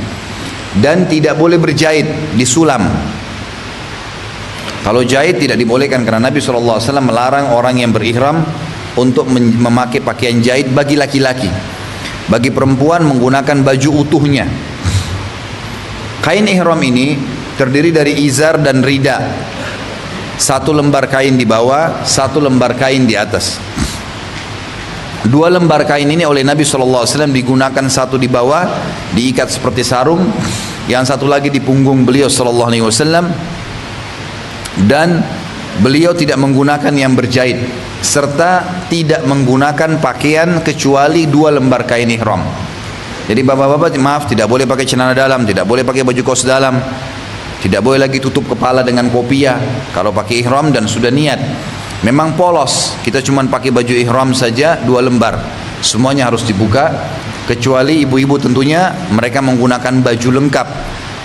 [SPEAKER 1] dan tidak boleh berjahit, disulam. Kalau jahit tidak dibolehkan, karena Nabi SAW melarang orang yang berihram untuk memakai pakaian jahit bagi laki-laki. Bagi perempuan menggunakan baju utuhnya. Kain ihram ini terdiri dari izar dan rida. Satu lembar kain di bawah, satu lembar kain di atas. Dua lembar kain ini oleh Nabi SAW digunakan, satu di bawah diikat seperti sarung, yang satu lagi di punggung beliau SAW, dan beliau tidak menggunakan yang berjahit, serta tidak menggunakan pakaian kecuali dua lembar kain ihram. Jadi bapak-bapak maaf, tidak boleh pakai celana dalam, tidak boleh pakai baju kaos dalam, tidak boleh lagi tutup kepala dengan kopiah kalau pakai ihram dan sudah niat. Memang polos, kita cuma pakai baju ihram saja dua lembar, semuanya harus dibuka, kecuali ibu-ibu tentunya mereka menggunakan baju lengkap,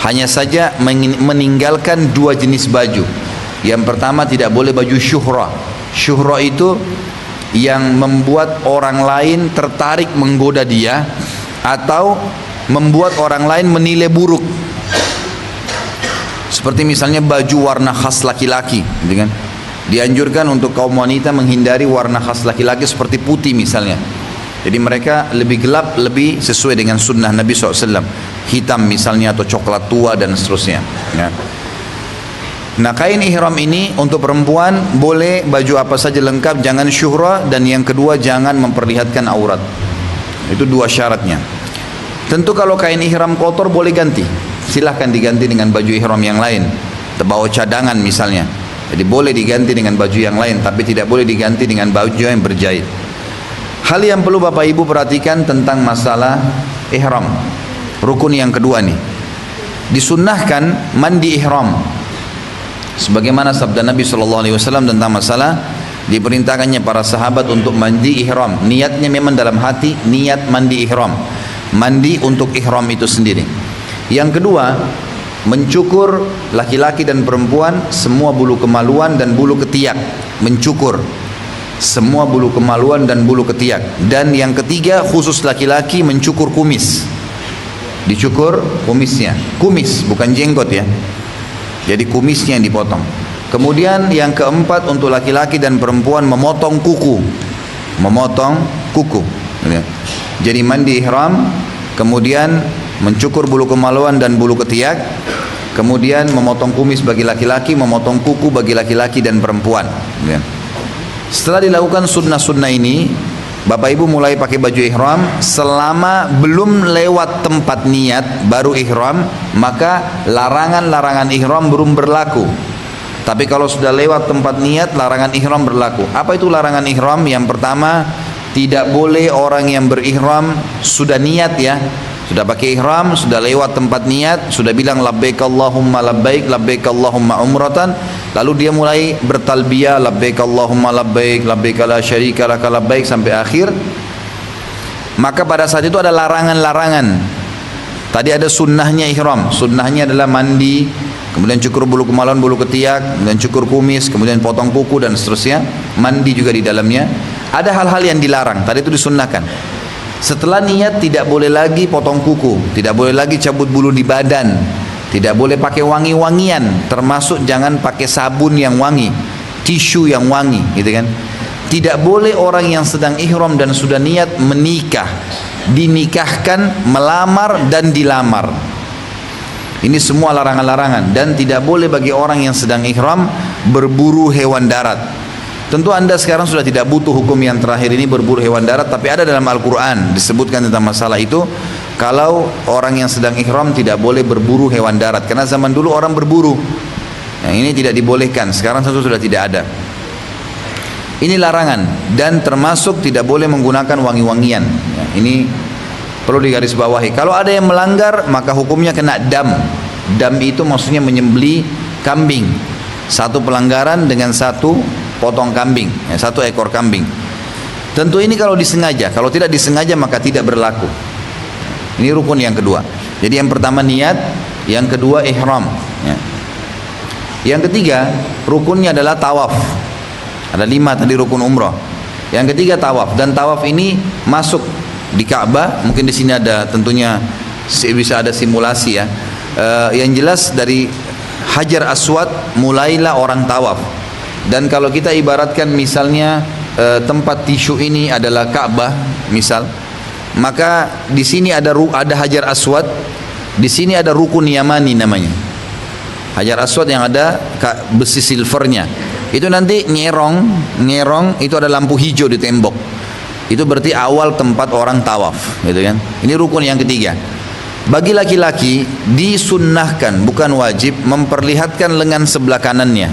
[SPEAKER 1] hanya saja meninggalkan dua jenis baju. Yang pertama, tidak boleh baju syuhra. Syuhra itu yang membuat orang lain tertarik menggoda dia, atau membuat orang lain menilai buruk. Seperti misalnya baju warna khas laki-laki, gitu kan? Dianjurkan untuk kaum wanita menghindari warna khas laki-laki seperti putih misalnya. Jadi mereka lebih gelap, lebih sesuai dengan sunnah Nabi SAW. Hitam misalnya, atau coklat tua dan seterusnya ya. Nah, kain ihram ini untuk perempuan boleh baju apa saja lengkap, jangan syuhra, dan yang kedua jangan memperlihatkan aurat. Itu dua syaratnya. Tentu kalau kain ihram kotor boleh ganti, silahkan diganti dengan baju ihram yang lain, terbawa cadangan misalnya. Jadi boleh diganti dengan baju yang lain, tapi tidak boleh diganti dengan baju yang berjahit. Hal yang perlu Bapak Ibu perhatikan tentang masalah ihram, rukun yang kedua nih, disunnahkan mandi ihram. Sebagaimana sabda Nabi SAW tentang masalah diperintahkannya para sahabat untuk mandi ihram. Niatnya memang dalam hati, niat mandi ihram, mandi untuk ihram itu sendiri. Yang kedua, mencukur laki-laki dan perempuan semua bulu kemaluan dan bulu ketiak, mencukur semua bulu kemaluan dan bulu ketiak. Dan yang ketiga, khusus laki-laki mencukur kumis, dicukur kumisnya, kumis bukan jenggot ya, jadi kumisnya yang dipotong. Kemudian yang keempat, untuk laki-laki dan perempuan memotong kuku, memotong kuku. Jadi mandi ihram, kemudian mencukur bulu kemaluan dan bulu ketiak, kemudian memotong kumis bagi laki-laki, memotong kuku bagi laki-laki dan perempuan. Setelah dilakukan sunnah-sunnah ini, Bapak Ibu mulai pakai baju ihram. Selama belum lewat tempat niat baru ihram, maka larangan-larangan ihram belum berlaku. Tapi kalau sudah lewat tempat niat, larangan ihram berlaku. Apa itu larangan ihram? Yang pertama, tidak boleh orang yang berihram sudah niat ya, sudah pakai ihram, sudah lewat tempat niat, sudah bilang labbaik Allahumma labbaik, labbaik Allahumma umratan, lalu dia mulai bertalbiyah labbaik Allahumma labbaik, labbaik la syarika laka labbaik sampai akhir. Maka pada saat itu ada larangan-larangan. Tadi ada sunnahnya ihram. Sunnahnya adalah mandi, kemudian cukur bulu kemaluan, bulu ketiak, kemudian cukur kumis, kemudian potong kuku dan seterusnya. Mandi juga di dalamnya. Ada hal-hal yang dilarang. Tadi itu disunnahkan. Setelah niat tidak boleh lagi potong kuku, tidak boleh lagi cabut bulu di badan, tidak boleh pakai wangi-wangian, termasuk jangan pakai sabun yang wangi, tisu yang wangi, gitu kan. Tidak boleh orang yang sedang ihram dan sudah niat menikah, dinikahkan, melamar dan dilamar. Ini semua larangan-larangan. Dan tidak boleh bagi orang yang sedang ihram berburu hewan darat. Tentu anda sekarang sudah tidak butuh hukum yang terakhir ini, berburu hewan darat, tapi ada dalam Al-Quran disebutkan tentang masalah itu. Kalau orang yang sedang ihram tidak boleh berburu hewan darat, karena zaman dulu orang berburu. Yang ini tidak dibolehkan, sekarang tentu sudah tidak ada. Ini larangan. Dan termasuk tidak boleh menggunakan wangi-wangian. Ini perlu digarisbawahi. Kalau ada yang melanggar, maka hukumnya kena dam. Dam itu maksudnya menyembelih kambing. Satu pelanggaran dengan satu potong kambing, satu ekor kambing. Tentu ini kalau disengaja. Kalau tidak disengaja maka tidak berlaku. Ini rukun yang kedua. Jadi yang pertama niat, yang kedua ihram. Yang ketiga rukunnya adalah tawaf. Ada 5 tadi rukun umrah. Yang ketiga tawaf. Dan tawaf ini masuk di Ka'bah. Mungkin di sini ada tentunya bisa ada simulasi ya. Yang jelas dari Hajar Aswad mulailah orang tawaf. Dan kalau kita ibaratkan misalnya tempat tisu ini adalah Ka'bah misal, maka di sini ada Hajar Aswad, di sini ada rukun Yamani namanya. Hajar Aswad yang ada besi silvernya. Itu nanti nyerong itu ada lampu hijau di tembok. Itu berarti awal tempat orang tawaf, gitu kan. Ini rukun yang ketiga. Bagi laki-laki disunnahkan, bukan wajib, memperlihatkan lengan sebelah kanannya.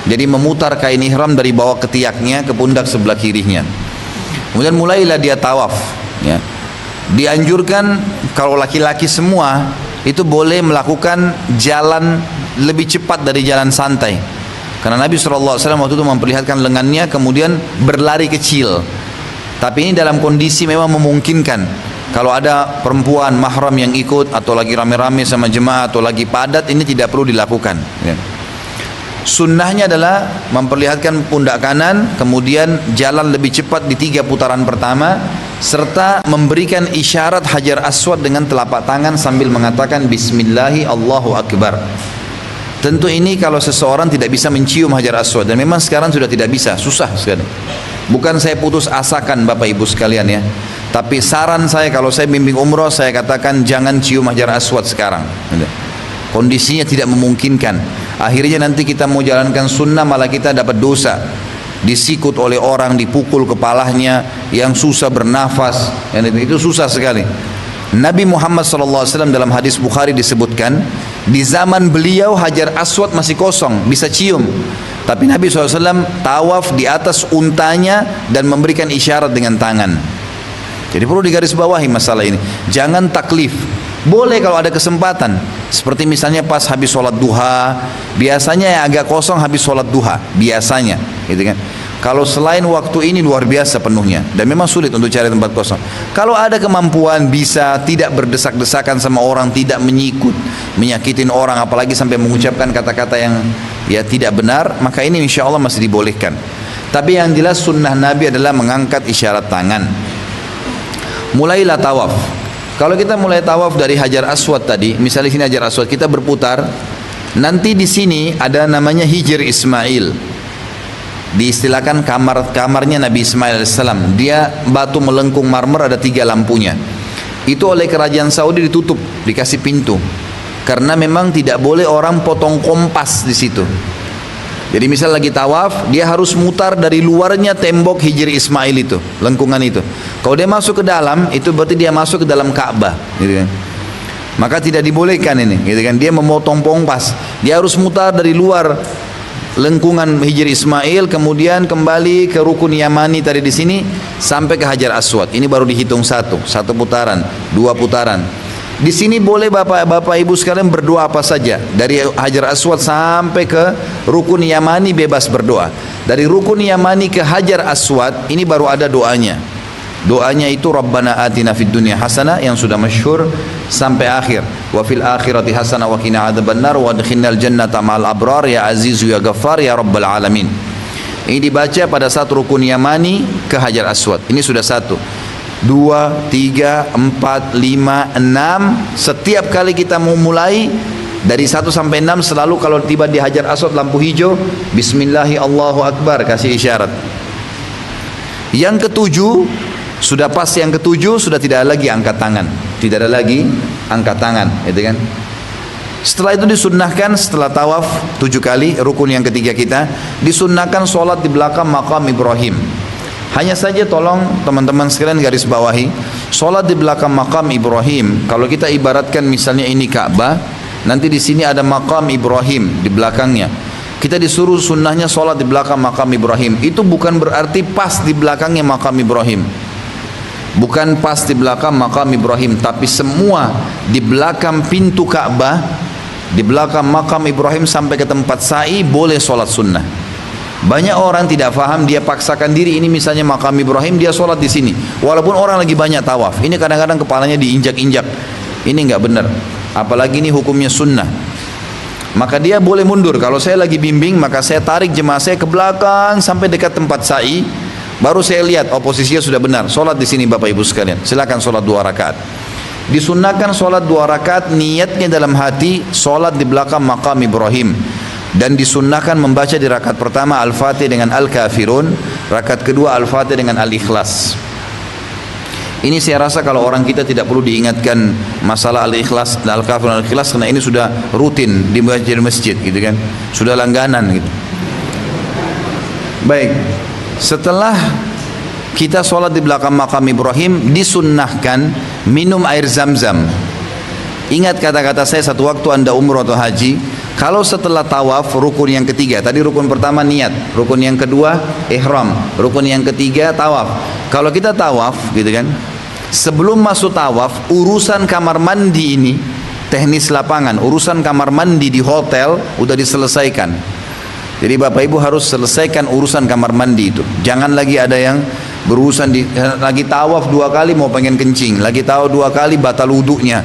[SPEAKER 1] Jadi memutar kain ihram dari bawah ketiaknya ke pundak sebelah kirinya. Kemudian mulailah dia tawaf ya. Dianjurkan kalau laki-laki semua itu boleh melakukan jalan lebih cepat dari jalan santai. Karena Nabi SAW waktu itu memperlihatkan lengannya, kemudian berlari kecil. Tapi ini dalam kondisi memang memungkinkan. Kalau ada perempuan mahram yang ikut, atau lagi rame-rame sama jemaah, atau lagi padat, ini tidak perlu dilakukan ya. Sunnahnya adalah memperlihatkan pundak kanan, kemudian jalan lebih cepat di 3 putaran pertama, serta memberikan isyarat Hajar Aswad dengan telapak tangan sambil mengatakan Bismillahi Allahu Akbar. Tentu ini kalau seseorang tidak bisa mencium Hajar Aswad, dan memang sekarang sudah tidak bisa, susah sekali. Bukan saya putus asakan Bapak Ibu sekalian ya, tapi saran saya kalau saya bimbing umroh, saya katakan jangan cium Hajar Aswad sekarang. Kondisinya tidak memungkinkan. Akhirnya nanti kita mau jalankan sunnah malah kita dapat dosa. Disikut oleh orang, dipukul kepalanya, yang susah bernafas, itu susah sekali. Nabi Muhammad SAW dalam hadis Bukhari disebutkan, di zaman beliau Hajar Aswad masih kosong, bisa cium. Tapi Nabi SAW tawaf di atas untanya dan memberikan isyarat dengan tangan. Jadi perlu digarisbawahi masalah ini. Jangan taklif. Boleh kalau ada kesempatan. Seperti misalnya pas habis sholat duha. Biasanya yang agak kosong habis sholat duha. Biasanya, gitu kan. Kalau selain waktu ini luar biasa penuhnya. Dan memang sulit untuk cari tempat kosong. Kalau ada kemampuan bisa tidak berdesak-desakan sama orang, tidak menyikut, menyakitin orang, apalagi sampai mengucapkan kata-kata yang ya tidak benar, maka ini insya Allah masih dibolehkan. Tapi yang jelas sunnah Nabi adalah mengangkat isyarat tangan. Mulailah tawaf. Kalau kita mulai tawaf dari Hajar Aswad tadi, misalnya di sini Hajar Aswad, kita berputar. Nanti di sini ada namanya Hijr Ismail. diistilahkan kamarnya Nabi Ismail alaihissalam. Dia batu melengkung marmer, ada 3 lampunya. Itu oleh kerajaan Saudi ditutup, dikasih pintu, karena memang tidak boleh orang potong kompas di situ. Jadi misal lagi tawaf, dia harus mutar dari luarnya tembok Hijri Ismail itu, lengkungan itu. Kalau dia masuk ke dalam, itu berarti dia masuk ke dalam Ka'bah, gitu kan. Maka tidak dibolehkan ini, gitu kan. Dia memotong kompas, dia harus mutar dari luar lengkungan Hijri Ismail, kemudian kembali ke rukun Yamani tadi di sini sampai ke Hajar Aswad. Ini baru dihitung satu putaran, 2 putaran. Di sini boleh bapak ibu sekalian berdoa apa saja. Dari Hajar Aswad sampai ke rukun Yamani bebas berdoa. Dari rukun Yamani ke Hajar Aswad ini baru ada doanya. Doanya itu Rabbana atina fid dunya hasanah yang sudah masyhur sampai akhir. Wa fil akhirati hasanah wa qina adzabannar wa adkhilnal jannata ma'al abrar ya azizu ya ghaffar ya rabbal alamin. Ini dibaca pada saat rukun Yamani ke Hajar Aswad. Ini sudah 1, 2, 3, 4, 5, 6. Setiap kali kita mau mulai dari 1 sampai 6 selalu kalau tiba di Hajar Aswad lampu hijau, Bismillahi Allahu Akbar, kasih isyarat. Yang ke-7 sudah pas, yang ke-7 sudah tidak ada lagi angkat tangan, tidak ada lagi angkat tangan, gitu kan. Setelah itu disunnahkan, setelah tawaf 7 kali, rukun yang ketiga kita, disunnahkan sholat di belakang makam Ibrahim. Hanya saja tolong teman-teman sekalian garis bawahi, sholat di belakang makam Ibrahim, kalau kita ibaratkan misalnya ini Ka'bah, nanti di sini ada makam Ibrahim di belakangnya. Kita disuruh sunnahnya sholat di belakang makam Ibrahim. Itu bukan berarti pas di belakangnya makam Ibrahim. Bukan pas di belakang makam Ibrahim, tapi semua di belakang pintu Ka'bah, di belakang makam Ibrahim sampai ke tempat sa'i boleh sholat sunnah. Banyak orang tidak faham, dia paksakan diri, ini misalnya makam Ibrahim, dia sholat di sini. Walaupun orang lagi banyak tawaf, ini kadang-kadang kepalanya diinjak-injak. Ini nggak benar. Apalagi ini hukumnya sunnah. Maka dia boleh mundur. Kalau saya lagi bimbing, maka saya tarik jemaah saya ke belakang sampai dekat tempat sa'i. Baru saya lihat, posisinya sudah benar. Sholat di sini Bapak Ibu sekalian. Silakan sholat 2 rakaat. Disunnahkan sholat 2 rakaat, niatnya dalam hati sholat di belakang makam Ibrahim. Dan disunnahkan membaca di rakaat pertama Al-Fatih dengan Al-Kafirun, rakaat kedua Al-Fatih dengan Al-Ikhlas. Ini saya rasa kalau orang kita tidak perlu diingatkan masalah Al-Ikhlas dan Al-Kafirun Al-Ikhlas, karena ini sudah rutin di masjid gitu kan, sudah langganan gitu. Baik, setelah kita sholat di belakang makam Ibrahim, disunnahkan minum air zam-zam. Ingat kata-kata saya satu waktu Anda umroh atau haji, kalau setelah tawaf rukun yang ketiga, tadi rukun pertama niat, rukun yang kedua ihram, rukun yang ketiga tawaf. Kalau kita tawaf gitu kan, sebelum masuk tawaf, urusan kamar mandi ini, teknis lapangan, urusan kamar mandi di hotel udah diselesaikan. Jadi Bapak Ibu harus selesaikan urusan kamar mandi itu. Jangan lagi ada yang berurusan lagi tawaf 2 kali mau pengen kencing, lagi tawaf 2 kali batal wudunya.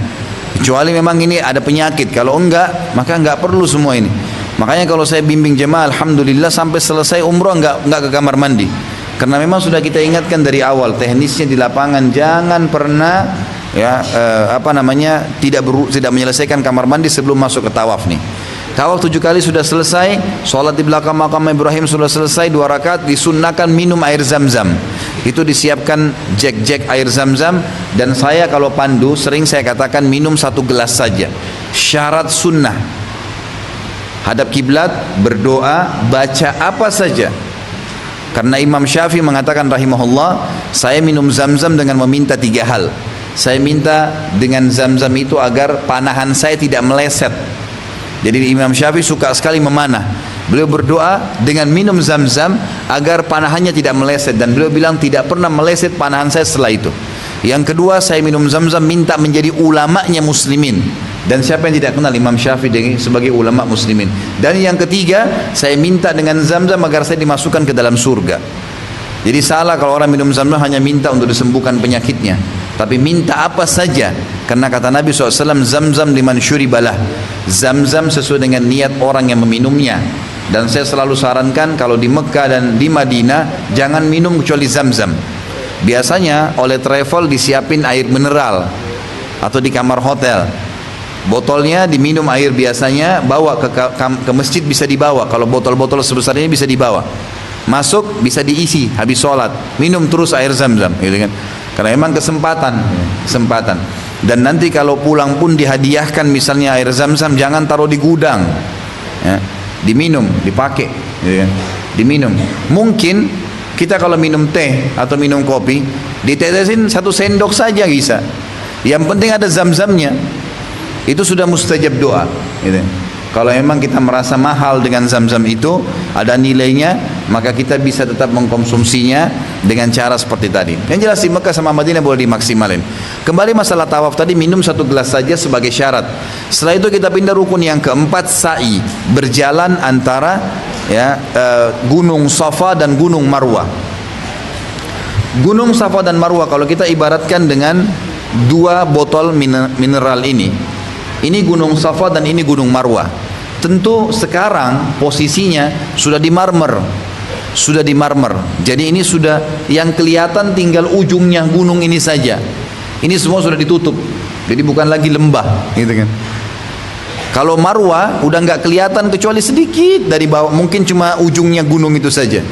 [SPEAKER 1] Kecuali memang ini ada penyakit. Kalau enggak, maka enggak perlu semua ini. Makanya kalau saya bimbing jemaah, alhamdulillah sampai selesai umroh enggak ke kamar mandi. Karena memang sudah kita ingatkan dari awal, teknisnya di lapangan jangan pernah tidak menyelesaikan kamar mandi sebelum masuk ke tawaf nih. Tawaf 7 kali sudah selesai, sholat di belakang makam Ibrahim sudah selesai 2 rakaat, disunnahkan minum air zam-zam. Itu disiapkan jek-jek air zam-zam, dan saya kalau pandu sering saya katakan minum 1 gelas saja. Syarat sunnah. Hadap kiblat, berdoa, baca apa saja. Karena Imam Syafi'i mengatakan rahimahullah, saya minum zam-zam dengan meminta 3 hal. Saya minta dengan zam-zam itu agar panahan saya tidak meleset. Jadi Imam Syafi'i suka sekali memanah. Beliau berdoa dengan minum zam-zam agar panahannya tidak meleset, dan beliau bilang tidak pernah meleset panahan saya setelah itu. Yang kedua, saya minum zam-zam minta menjadi ulamanya muslimin. Dan siapa yang tidak kenal Imam Syafi'i sebagai ulama muslimin. Dan yang ketiga, saya minta dengan zam-zam agar saya dimasukkan ke dalam surga. Jadi salah kalau orang minum zam-zam hanya minta untuk disembuhkan penyakitnya, tapi minta apa saja. Karena kata Nabi SAW, zam-zam liman syuribalah, zam-zam sesuai dengan niat orang yang meminumnya. Dan saya selalu sarankan kalau di Mekah dan di Madinah jangan minum kecuali zam-zam. Biasanya oleh travel disiapin air mineral atau di kamar hotel, botolnya diminum air biasanya, bawa ke masjid bisa dibawa. Kalau botol-botol sebesar ini bisa dibawa. masuk bisa diisi habis sholat, minum terus air zam-zam, gitu kan? Karena memang kesempatan. Dan nanti kalau pulang pun dihadiahkan misalnya air zam-zam, jangan taruh di gudang, ya, diminum, dipakai, gitu kan? Diminum. Mungkin kita kalau minum teh atau minum kopi, ditetesin 1 sendok saja bisa. Yang penting ada zam-zamnya, itu sudah mustajab doa, gitu. Kalau memang kita merasa mahal dengan zam-zam itu, ada nilainya, maka kita bisa tetap mengkonsumsinya dengan cara seperti tadi. Yang jelas di Mekah sama Madinah boleh dimaksimalin. Kembali masalah tawaf tadi, minum 1 gelas saja sebagai syarat. Setelah itu kita pindah rukun yang keempat, sa'i, berjalan antara Gunung Safa dan Gunung Marwah. Gunung Safa dan Marwah kalau kita ibaratkan dengan 2 botol mineral ini Gunung Safa dan ini Gunung Marwah. Tentu sekarang posisinya sudah di marmer. Jadi ini sudah yang kelihatan tinggal ujungnya gunung ini saja. Ini semua sudah ditutup. Jadi bukan lagi lembah, gitu kan. Kalau Marwah udah nggak kelihatan kecuali sedikit dari bawah, mungkin cuma ujungnya gunung itu saja.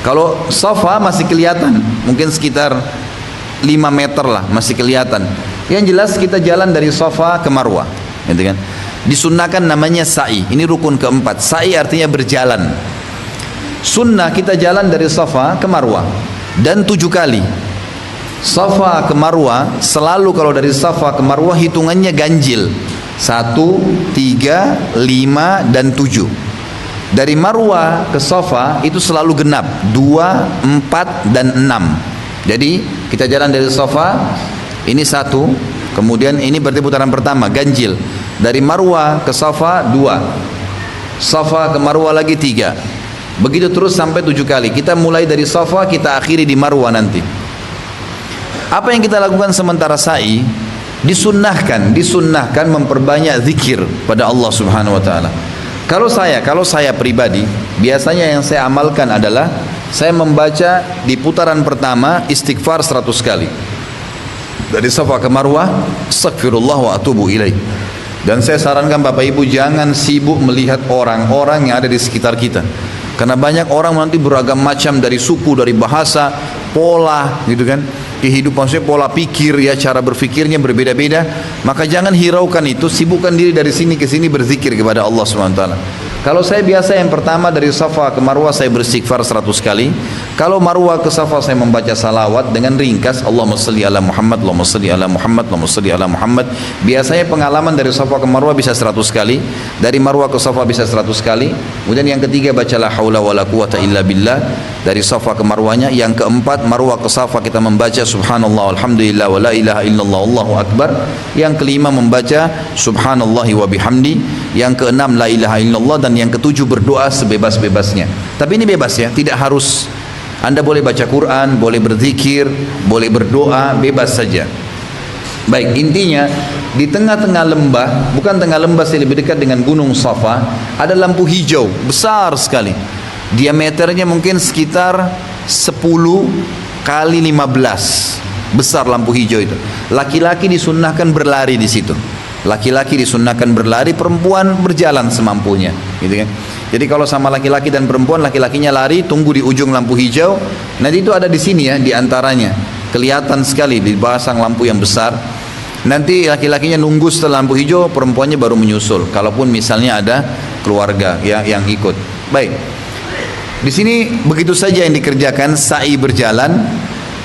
[SPEAKER 1] Kalau Safa masih kelihatan, mungkin sekitar 5 meter lah masih kelihatan. Yang jelas kita jalan dari Safa ke Marwah, gitu kan. Disunnahkan namanya sa'i. Ini rukun keempat. Sa'i artinya berjalan. Sunnah kita jalan dari Safa ke Marwah dan 7 kali. Safa ke Marwah selalu kalau dari Safa ke Marwah hitungannya ganjil. 1, 3, 5 dan 7. Dari Marwah ke Safa itu selalu genap 2, 4 dan 6. Jadi kita jalan dari Safa, ini 1, kemudian ini berarti putaran pertama ganjil. Dari Marwah ke Safa 2, Safa ke Marwah lagi 3. Begitu terus sampai 7 kali. Kita mulai dari Safa, kita akhiri di Marwah nanti. Apa yang kita lakukan sementara sa'i? Disunnahkan memperbanyak zikir pada Allah Subhanahu wa taala. Kalau saya pribadi, biasanya yang saya amalkan adalah saya membaca di putaran pertama istighfar 100 kali. Dari Safa ke Marwah, astaghfirullah wa atubu ilaih. Dan saya sarankan Bapak Ibu jangan sibuk melihat orang-orang yang ada di sekitar kita. Karena banyak orang nanti beragam macam, dari suku, dari bahasa, pola, gitu kan. Kehidupan saya, pola pikir, ya, cara berfikirnya berbeda-beda. Maka jangan hiraukan itu, sibukkan diri dari sini ke sini berzikir kepada Allah SWT. Kalau saya biasa yang pertama dari Safa ke Marwah saya beristighfar 100 kali. Kalau Marwah ke Safa saya membaca salawat dengan ringkas, Allahumma salli ala Muhammad, Allahumma salli ala Muhammad, Allahumma salli ala Muhammad. Biasanya pengalaman dari Safa ke Marwah bisa 100 kali, dari Marwah ke Safa bisa 100 kali. Kemudian yang ketiga baca la haula wala quwata illa billah dari Safa ke Marwahnya. Yang keempat Marwah ke Safa kita membaca subhanallah alhamdulillah wa la ilaha illallah Allahu akbar. Yang kelima membaca subhanallahi wa bihamdi. Yang keenam la ilaha illallah. Dan yang ketujuh berdoa sebebas-bebasnya. Tapi ini bebas ya, tidak harus. Anda boleh baca Quran, boleh berzikir, boleh berdoa, bebas saja. Baik, intinya di tengah-tengah lembah, bukan tengah lembah sih, lebih dekat dengan Gunung Safa, ada lampu hijau besar sekali. Diameternya mungkin sekitar 10 kali 15. Besar lampu hijau itu. Laki-laki disunnahkan berlari di situ. Laki-laki disunnahkan berlari, perempuan berjalan semampunya, gitu kan. Jadi kalau sama laki-laki dan perempuan, laki-lakinya lari, tunggu di ujung lampu hijau. Nanti itu ada di sini ya, di antaranya. Kelihatan sekali dipasang lampu yang besar. Nanti laki-lakinya nunggu setelah lampu hijau, perempuannya baru menyusul. Kalaupun misalnya ada keluarga ya, yang ikut. Baik. Di sini begitu saja yang dikerjakan, sa'i berjalan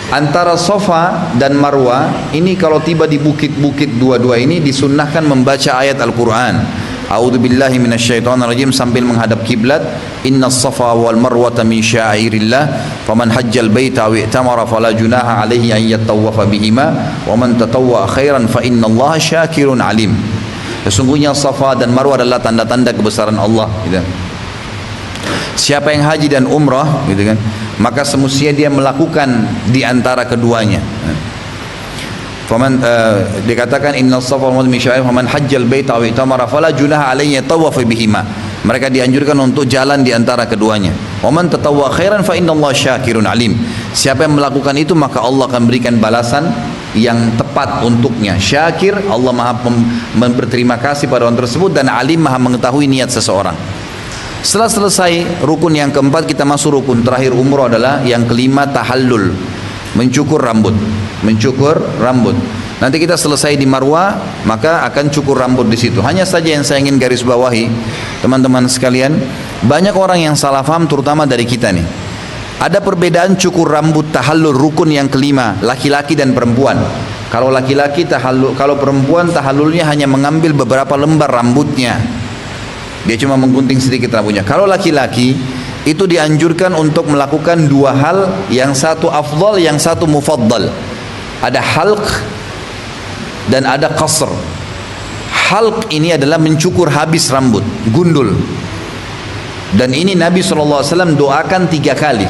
[SPEAKER 1] antara Safa dan Marwah. Ini kalau tiba di bukit-bukit dua-dua ini disunnahkan membaca ayat Al-Quran. A'udzubillahi minasyaitonirrajim sambil menghadap kiblat. Innas Safa wal Marwata min sya'airillah faman hajjal baita aw i'tamara fala junaha alaihi an yattawafa bihima wa man tatawwa khairan fa innallaha syakirun alim. Sesungguhnya Safa dan Marwah adalah tanda-tanda kebesaran Allah, gitu. Siapa yang haji dan umrah, gitu kan, maka semestinya dia melakukan di antara keduanya. Faman dikatakan inna safa wal marwata min sya'airillah faman hajjal baita aw i'tamara fala junaha alaihi yatawafa bihima. Mereka dianjurkan untuk jalan di antara keduanya. Wa man tatawwa khairan fa innallaha syakirun alim. Siapa yang melakukan itu maka Allah akan berikan balasan yang tepat untuknya. Syakir, Allah Maha berterima kasih pada orang tersebut, dan alim, Maha mengetahui niat seseorang. Setelah selesai rukun yang keempat, kita masuk rukun terakhir umroh, adalah yang kelima, tahallul, mencukur rambut. Mencukur rambut. Nanti kita selesai di Marwah, maka akan cukur rambut di situ. Hanya saja yang saya ingin garis bawahi, teman-teman sekalian, banyak orang yang salah faham, terutama dari kita nih. Ada perbedaan cukur rambut tahallul rukun yang kelima, laki-laki dan perempuan. Kalau laki-laki tahallul, kalau perempuan tahallulnya hanya mengambil beberapa lembar rambutnya. Dia cuma menggunting sedikit rambutnya. Kalau laki-laki itu dianjurkan untuk melakukan dua hal, yang satu afdal, yang satu mufaddal. Ada halq dan ada qasr. Halq ini adalah mencukur habis rambut, gundul. Dan ini Nabi SAW doakan 3 kali.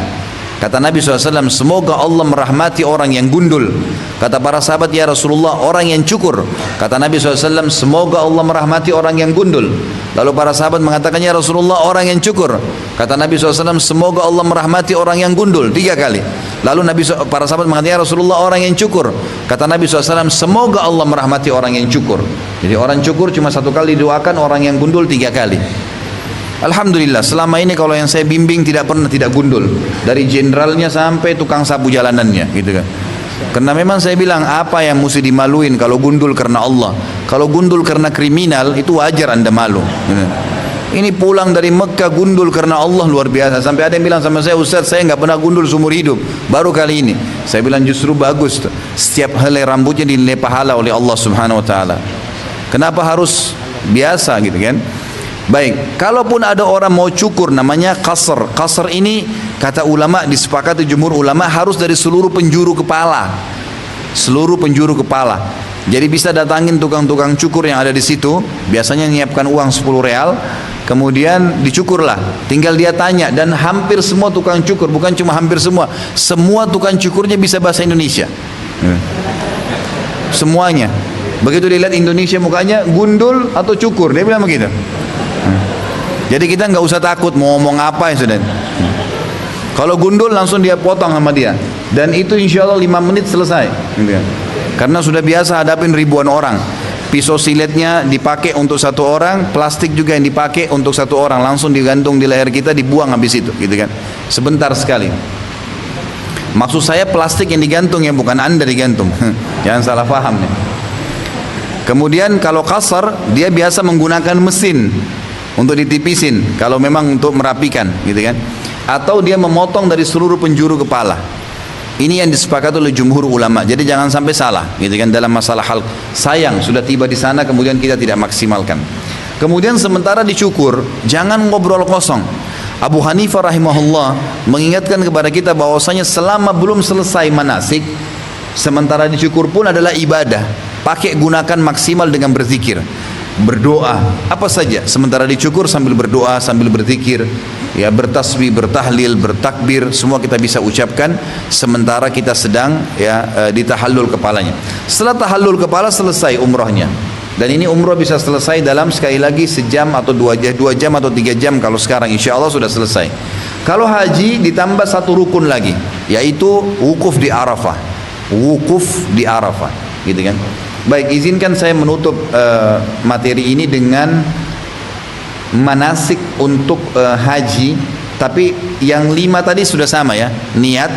[SPEAKER 1] Kata Nabi SAW, semoga Allah merahmati orang yang gundul. Kata para sahabat, ya Rasulullah, orang yang cukur. Kata Nabi SAW, semoga Allah merahmati orang yang gundul. Lalu para sahabat mengatakan, ya Rasulullah, orang yang cukur. Kata Nabi SAW, semoga Allah merahmati orang yang gundul. 3 kali. Lalu para sahabat mengatakan, ya Rasulullah, orang yang cukur. Kata Nabi SAW, semoga Allah merahmati orang yang cukur. Jadi orang cukur cuma 1 kali didoakan, orang yang gundul 3 kali. Alhamdulillah, selama ini kalau yang saya bimbing tidak pernah tidak gundul, dari jenderalnya sampai tukang sapu jalanannya, gitu kan. Karena memang saya bilang, apa yang mesti dimaluin kalau gundul karena Allah? Kalau gundul karena kriminal, itu wajar Anda malu, gitu. Ini pulang dari Mekah gundul karena Allah, luar biasa. Sampai ada yang bilang sama saya, Ustaz, saya nggak pernah gundul seumur hidup, baru kali ini. Saya bilang justru bagus tuh. Setiap helai rambutnya dinilai pahala oleh Allah Subhanahu Wa Taala. Kenapa harus biasa, gitu kan? Baik, kalaupun ada orang mau cukur, namanya qasr. Qasr ini kata ulama, disepakati jumhur ulama, harus dari seluruh penjuru kepala. Seluruh penjuru kepala. Jadi bisa datangin tukang-tukang cukur yang ada di situ, biasanya menyiapkan uang 10 real, kemudian dicukurlah. Tinggal dia tanya, dan hampir semua tukang cukur, bukan cuma hampir semua tukang cukurnya bisa bahasa Indonesia. Semuanya. Begitu dilihat Indonesia mukanya, gundul atau cukur, dia bilang begitu. Jadi kita nggak usah takut mau ngomong apa, ya sudah. Kalau gundul langsung dia potong sama dia, dan itu insya Allah 5 menit selesai, karena sudah biasa hadapin ribuan orang. Pisau siletnya dipakai untuk 1 orang, plastik juga yang dipakai untuk 1 orang, langsung digantung di leher kita, dibuang habis itu, gitu kan. Sebentar sekali. Maksud saya plastik yang digantung, ya bukan Anda digantung. Jangan salah paham nih. Kemudian kalau qasr, dia biasa menggunakan mesin untuk ditipisin, kalau memang untuk merapikan, gitu kan. Atau dia memotong dari seluruh penjuru kepala. Ini yang disepakati oleh jumhur ulama. Jadi jangan sampai salah, gitu kan, dalam masalah hal. Sayang sudah tiba di sana kemudian kita tidak maksimalkan. Kemudian sementara dicukur, jangan ngobrol kosong. Abu Hanifah rahimahullah mengingatkan kepada kita bahwasanya selama belum selesai manasik, sementara dicukur pun adalah ibadah. Pakai, gunakan maksimal dengan berzikir, berdoa, apa saja. Sementara dicukur sambil berdoa, sambil berzikir, ya, bertasbih, bertahlil, bertakbir, semua kita bisa ucapkan sementara kita sedang, ya, ditahallul kepalanya. Setelah tahallul kepala, selesai umrohnya. Dan ini umroh bisa selesai dalam, sekali lagi, sejam atau 2 jam atau 3 jam. Kalau sekarang insya Allah sudah selesai. Kalau haji ditambah 1 rukun lagi, yaitu wukuf di Arafah. Wukuf di Arafah, gitu kan. Baik, izinkan saya menutup materi ini dengan manasik untuk haji. Tapi yang 5 tadi sudah sama, ya. Niat,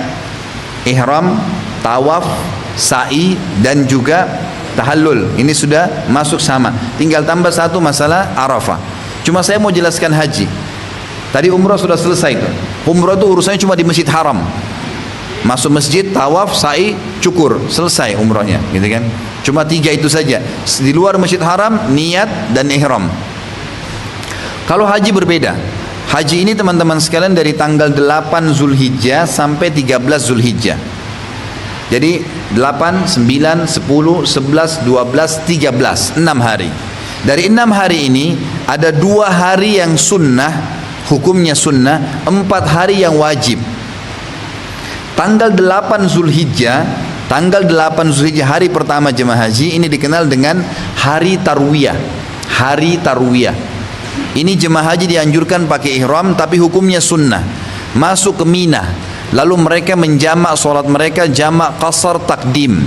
[SPEAKER 1] ihram, tawaf, sa'i, dan juga tahallul. Ini sudah masuk sama. Tinggal tambah 1 masalah Arafah. Cuma saya mau jelaskan haji. Tadi umrah sudah selesai tuh. Umrah itu urusannya cuma di Masjid Haram. Masuk masjid, tawaf, sa'i, cukur, selesai umrahnya, gitu kan. Cuma 3 itu saja. Di luar Masjid Haram, niat dan ihram. Kalau haji berbeda. Haji ini teman-teman sekalian dari tanggal 8 Zulhijjah sampai 13 Zulhijjah. Jadi 8, 9, 10, 11, 12, 13, 6 hari. Dari 6 hari ini ada 2 hari yang sunnah, hukumnya sunnah, 4 hari yang wajib. Tanggal 8 Zulhijjah, hari pertama jemaah haji, ini dikenal dengan hari tarwiyah. Hari tarwiyah. Ini jemaah haji dianjurkan pakai ihram, tapi hukumnya sunnah. Masuk ke Mina, lalu mereka menjamak solat mereka, jamak qasar takdim.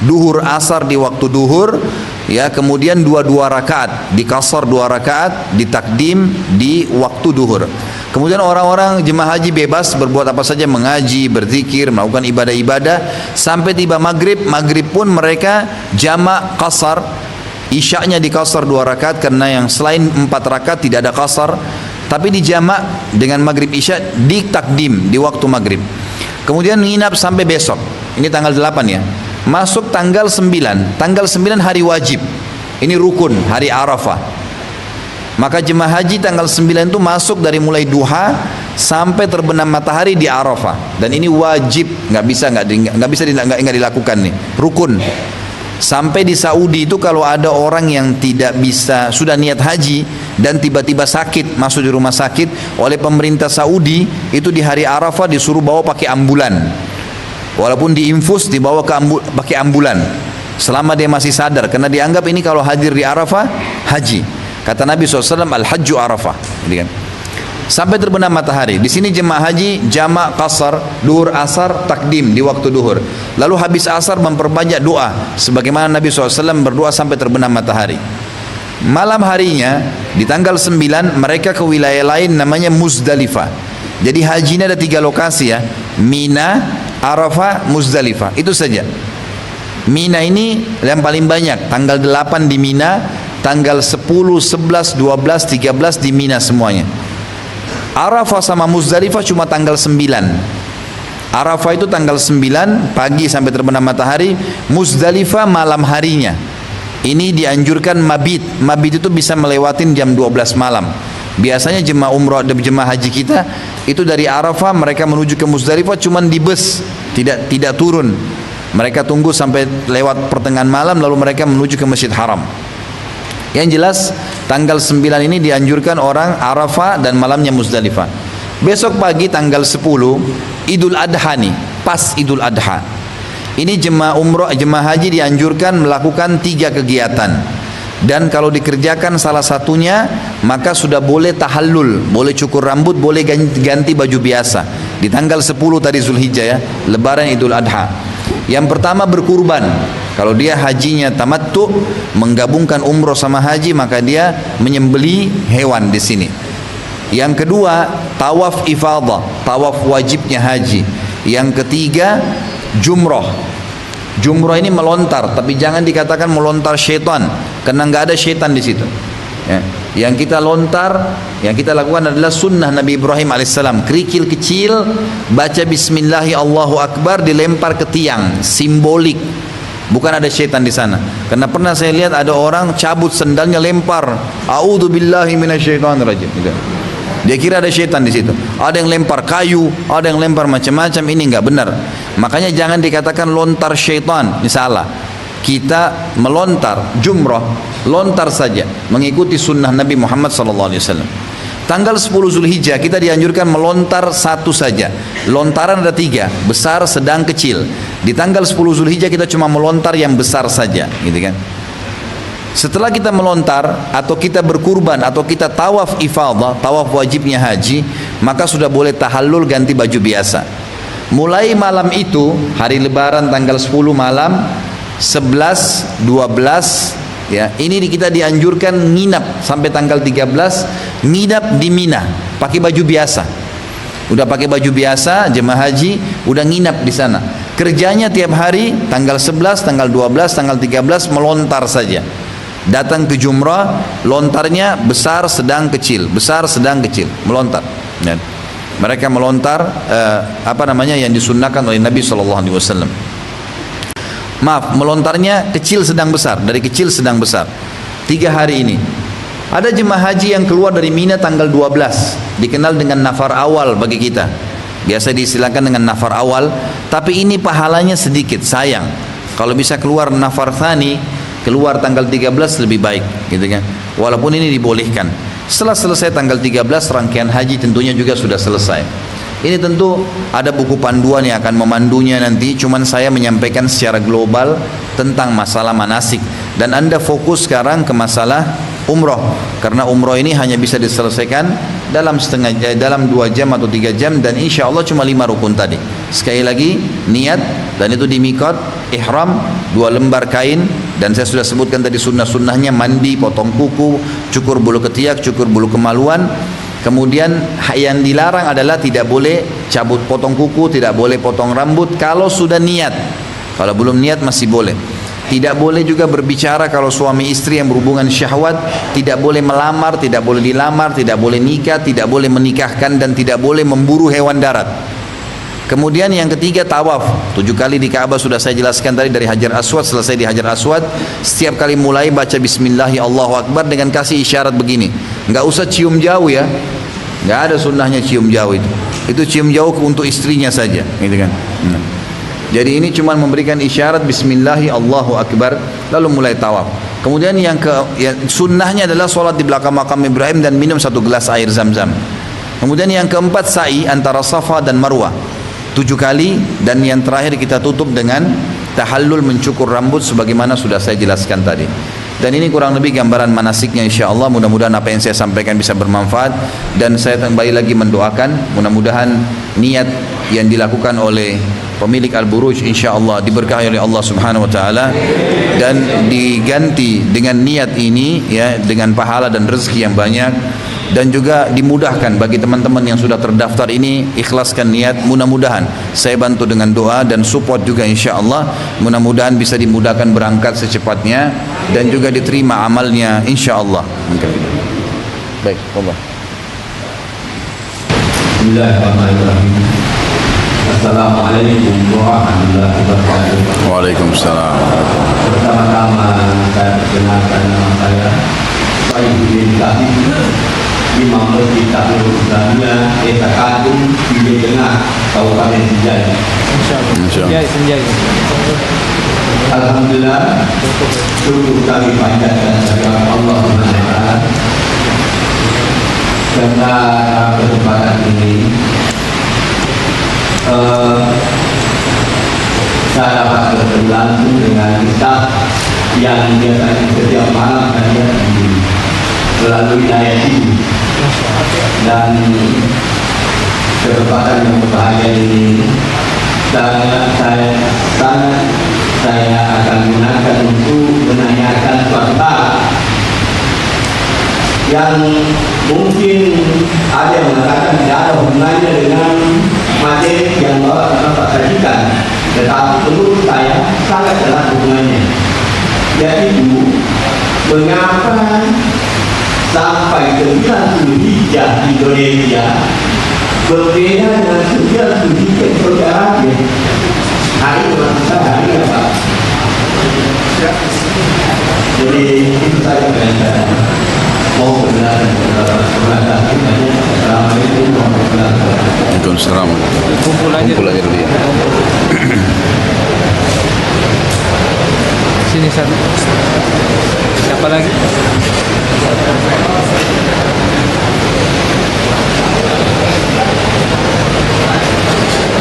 [SPEAKER 1] Duhur asar di waktu duhur, ya, kemudian dua rakaat, dikasar 2 rakaat, ditakdim di waktu duhur. Kemudian orang-orang jemaah haji bebas berbuat apa saja, mengaji, berzikir, melakukan ibadah-ibadah sampai tiba maghrib. Maghrib pun mereka jamak qasar, isyaknya dikasar 2 rakaat karena yang selain 4 rakaat tidak ada qasar, tapi dijamak dengan maghrib isya ditakdim di waktu maghrib. Kemudian nginap sampai besok. Ini tanggal 8 ya. Masuk tanggal 9. Tanggal 9 hari wajib. Ini rukun, hari Arafah. Maka jemaah haji tanggal 9 itu masuk dari mulai duha sampai terbenam matahari di Arafah. Dan ini wajib, nggak bisa dilakukan nih, rukun. Sampai di Saudi itu kalau ada orang yang tidak bisa, sudah niat haji dan tiba-tiba sakit, masuk di rumah sakit oleh pemerintah Saudi, itu di hari Arafah disuruh bawa pakai ambulan. Walaupun diinfus dibawa pakai ambulan selama dia masih sadar, karena dianggap ini kalau hadir di Arafah haji. Kata Nabi SAW, al-hajju Arafah, gitu kan? Sampai terbenam matahari. Di sini jemaah haji jamak qasar, duhur asar, takdim di waktu duhur. Lalu habis asar memperbanyak doa, sebagaimana Nabi SAW berdoa sampai terbenam matahari. Malam harinya di tanggal 9 mereka ke wilayah lain namanya Muzdalifah. Jadi haji ini ada 3 lokasi ya, Mina, Arafah, Muzdalifah. Itu saja. Mina ini yang paling banyak, tanggal 8 di Mina, tanggal 10, 11, 12, 13 di Mina semuanya. Arafah sama Muzdalifah cuma tanggal 9. Arafah itu tanggal 9 pagi sampai terbenam matahari, Muzdalifah malam harinya. Ini dianjurkan mabit. Mabit itu bisa melewatin jam 12 malam. Biasanya jemaah umrah dan jemaah haji kita itu dari Arafah mereka menuju ke Muzdalifah cuman di bus, tidak turun. Mereka tunggu sampai lewat pertengahan malam lalu mereka menuju ke Masjid Haram. Yang jelas tanggal 9 ini dianjurkan orang Arafah dan malamnya Muzdalifah. Besok pagi tanggal 10 Idul Adha nih, pas Idul Adha. Ini jemaah umrah, jemaah haji dianjurkan melakukan 3 kegiatan. Dan kalau dikerjakan salah satunya maka sudah boleh tahallul, boleh cukur rambut, boleh ganti baju biasa. Di tanggal 10 tadi Zulhijjah ya, lebaran Idul Adha. Yang pertama berkurban. Kalau dia hajinya tamattu, menggabungkan umroh sama haji, maka dia menyembeli hewan di sini. Yang kedua, tawaf ifadah, tawaf wajibnya haji. Yang ketiga, jumroh. Jumroh ini melontar, tapi jangan dikatakan melontar syaitan, karena nggak ada syaitan di situ. Ya. Yang kita lontar, yang kita lakukan adalah sunnah Nabi Ibrahim alaihissalam. Kerikil kecil, baca Bismillahi Allahu Akbar, dilempar ke tiang, simbolik. Bukan ada syaitan di sana. Karena pernah saya lihat ada orang cabut sendalnya lempar, A'udzubillahi minasyaitonirrajim. Gitu. Dia kira ada syaitan di situ. Ada yang lempar kayu, ada yang lempar macam-macam. Ini enggak benar. Makanya jangan dikatakan lontar syaitan. Ini salah. Kita melontar jumrah, lontar saja, mengikuti sunnah Nabi Muhammad SAW. Tanggal 10 Zulhijjah kita dianjurkan melontar satu saja. Lontaran ada 3, besar, sedang, kecil. Di tanggal 10 Zulhijjah kita cuma melontar yang besar saja, gitu kan. Setelah kita melontar atau kita berkurban atau kita tawaf ifadah, tawaf wajibnya haji, maka sudah boleh tahallul, ganti baju biasa. Mulai malam itu, hari lebaran tanggal 10 malam, 11, 12, ya, ini kita dianjurkan nginap sampai tanggal 13, nginap di Mina, pakai baju biasa. Udah pakai baju biasa, jemaah haji udah nginap di sana. Kerjanya tiap hari tanggal 11, tanggal 12, tanggal 13 melontar saja. Datang ke jumrah, lontarnya besar, sedang, kecil, besar, sedang, kecil, melontar. Ya. Mereka melontar yang disunnahkan oleh Nabi SAW. Maaf, melontarnya kecil sedang besar, dari kecil sedang besar. 3 hari ini. Ada jemaah haji yang keluar dari Mina tanggal 12, dikenal dengan nafar awal bagi kita. Biasa diistilahkan dengan nafar awal, tapi ini pahalanya sedikit, sayang. Kalau bisa keluar nafar thani, keluar tanggal 13 lebih baik, gitu kan. Walaupun ini dibolehkan. Setelah selesai tanggal 13, rangkaian haji tentunya juga sudah selesai. Ini tentu ada buku panduan yang akan memandunya nanti, cuman saya menyampaikan secara global tentang masalah manasik, dan Anda fokus sekarang ke masalah umroh, karena umroh ini hanya bisa diselesaikan dalam 2 jam atau 3 jam, dan insya Allah cuma 5 rukun tadi. Sekali lagi niat, dan itu di mikot, ihram, 2 lembar kain, dan saya sudah sebutkan tadi sunnah-sunnahnya: mandi, potong kuku, cukur bulu ketiak, cukur bulu kemaluan. Kemudian yang dilarang adalah tidak boleh cabut potong kuku, tidak boleh potong rambut kalau sudah niat. Kalau belum niat masih boleh. Tidak boleh juga berbicara kalau suami istri yang berhubungan syahwat. Tidak boleh melamar, tidak boleh dilamar, tidak boleh nikah, tidak boleh menikahkan, dan tidak boleh memburu hewan darat. Kemudian yang ketiga, tawaf 7 kali di Ka'bah. Sudah saya jelaskan tadi dari Hajar Aswad. Selesai di Hajar Aswad, setiap kali mulai baca Bismillahi Allahu Akbar dengan kasih isyarat begini. Nggak usah cium jauh ya, nggak ada sunnahnya cium jauh itu. Itu cium jauh untuk istrinya saja, gitu kan. Jadi ini cuma memberikan isyarat Bismillahi Allahu Akbar, lalu mulai tawaf. Kemudian yang sunnahnya adalah sholat di belakang makam Ibrahim dan minum 1 gelas air zam-zam. Kemudian yang keempat, sa'i antara Safa dan Marwah 7 kali, dan yang terakhir kita tutup dengan tahallul, mencukur rambut sebagaimana sudah saya jelaskan tadi. Dan ini kurang lebih gambaran manasiknya, insyaAllah. Mudah-mudahan apa yang saya sampaikan bisa bermanfaat, dan saya kembali lagi mendoakan mudah-mudahan niat yang dilakukan oleh pemilik Al-Buruj insyaAllah diberkahi oleh Allah Subhanahu wa Ta'ala, dan diganti dengan niat ini ya, dengan pahala dan rezeki yang banyak, dan juga dimudahkan bagi teman-teman yang sudah terdaftar ini. Ikhlaskan niat, mudah-mudahan saya bantu dengan doa dan support juga insyaAllah. Mudah-mudahan bisa dimudahkan berangkat secepatnya dan juga diterima amalnya insyaAllah. Baik, Allah.
[SPEAKER 2] Bismillahirrahmanirrahim. Assalamualaikum warahmatullahi wabarakatuh.
[SPEAKER 1] Waalaikumsalam.
[SPEAKER 2] Pertama-tama saya perkenalkan nama saya Faizuddin Tahir, Imam Masjid Tahirul Islamiyah Desa Katung, Pinggir Tengah, Kabupaten Senjai.
[SPEAKER 3] Senjai.
[SPEAKER 2] Alhamdulillah, syukur kami panjatkan kepada Allah SWT karena kesempatan ini saya dapat bertemu langsung dengan ustaz yang biasanya setiap malam saya melalui daya ini, dan kesempatan yang berbahagia ini saya akan gunakan untuk menanyakan suatu hal yang mungkin ada yang mengatakan tidak ada hubungannya dengan materi yang Bapak sajikan, tetapi menurut saya sangat erat hubungannya, yaitu mengapa sampai 9 Zulhijjah di Indonesia berbeda dengan 9 Zulhijjah di Saudi Arabia. Hari itu maksud saya hari apa? Jadi itu saja yang saya mau benar. Assalamualaikum warahmatullahi wabarakatuh.
[SPEAKER 1] Waalaikumsalam.
[SPEAKER 3] Kumpul aja
[SPEAKER 1] dulu ya.
[SPEAKER 3] Sini satu. Siapa lagi?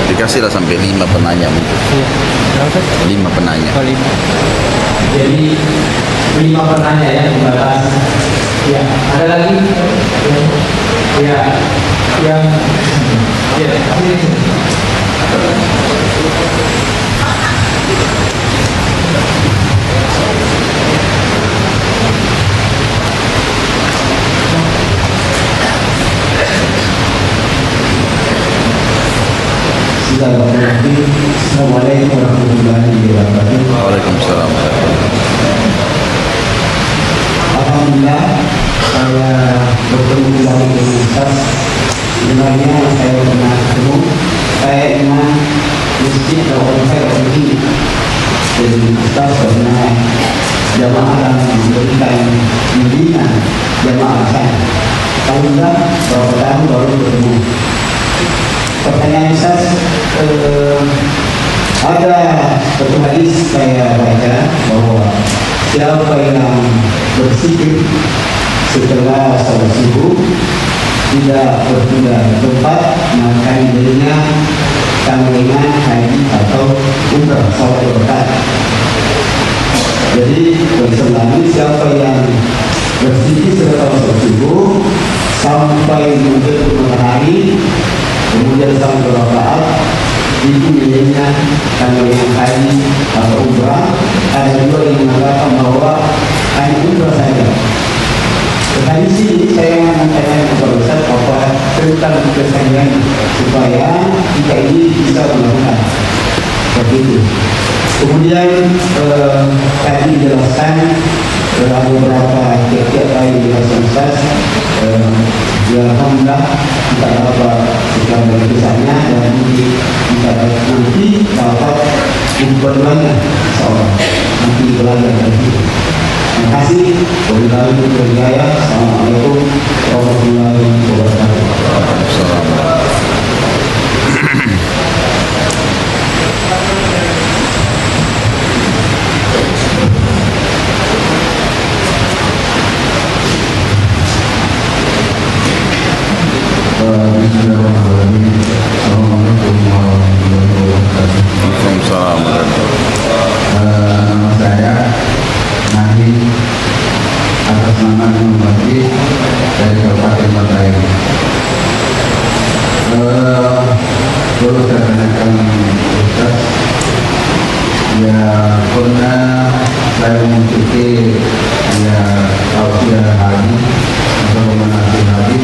[SPEAKER 1] Dikasihlah sampai 5 penanya mungkin.
[SPEAKER 3] Iya. Berapa?
[SPEAKER 1] 5 penanya.
[SPEAKER 3] Oh, 5.
[SPEAKER 2] Jadi 5 penanya ya dibahas. Ya, ada lagi? Ya, yang ya, ini. Assalamualaikum warahmatullahi wabarakatuh.
[SPEAKER 1] Waalaikumsalam.
[SPEAKER 2] Alhamdulillah, saya bertemu lagi dengan Ustaz. Sebenarnya saya pernah ketemu, saya dengan masjid atau orang saya pergi. Jadi Ustaz pernah jamaah yang memberikan bimbingan jamaah saya. Alhamdulillah, beberapa tahun baru bertemu. Pertanyaan Ustaz, ada satu hadis saya baca bahwa siapa yang bersikir setelah sholat subuh tidak berpindah tempat, maka dirinya tanggungan haji atau umrah sholat berkat. Jadi bersembunyi siapa yang bersikir setelah sholat subuh sampai menjelang matahari, kemudian sampai rakaat. Itu nilainya kalau yang haji atau umrah. Ada juga yang mengatakan bahwa hanya umrah saja. Tetapi sini saya menanyakan kepada Ustaz apa tentang kesalahan supaya kita ini bisa melakukan seperti itu. Kemudian tadi dijelaskan ada beberapa tiap-tiap kali dijelaskan Ustaz. Ya alhamdulillah kita dapat sekian dari kisahnya dan kita nanti dapat berbanyak seorang nanti belajar dari itu. Terima kasih. Wabillahi taufiq wal hidayah. Assalamualaikum warahmatullahi wabarakatuh.
[SPEAKER 4] Bismillahirrahmanirrahim. Assalamualaikum warahmatullahi wabarakatuh.
[SPEAKER 1] Waalaikumsalam.
[SPEAKER 4] Nama saya Nahi atas nama Imam Masjid dari Kabupaten Batayang. Perlu saya tanyakan Ustaz, ya pernah saya mengikuti ya tausiah haji atau manasik haji.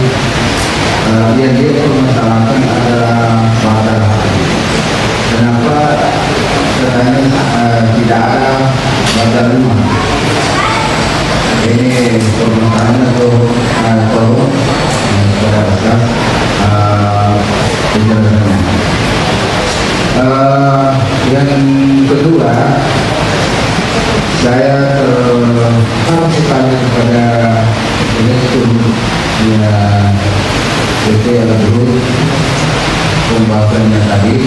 [SPEAKER 4] Yang dia permasalahkan adalah batal haji. Kenapa katanya tidak ada batal rumah? Ini permasalahannya tolong kepada Ustaz penjelasannya. Yang kedua, saya tertarik sekali kepada UNESCO yang itu adalah dulu pembahasannya tadi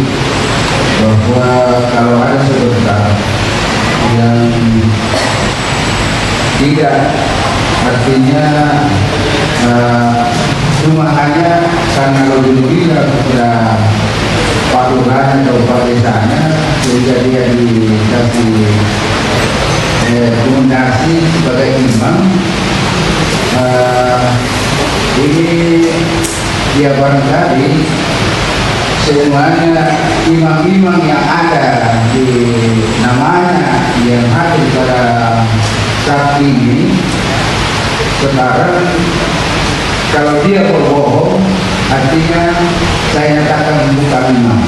[SPEAKER 4] bahwa kalau ada sebentar yang tidak artinya cuma hanya karena logika sudah paturan atau padesanya sehingga dia dikasih rekomendasi sebagai imam. Ini dia barangkali semuanya imam-imam yang ada di namanya yang hadir pada saat ini sekarang kalau dia berbohong artinya saya nyatakan bukan imam.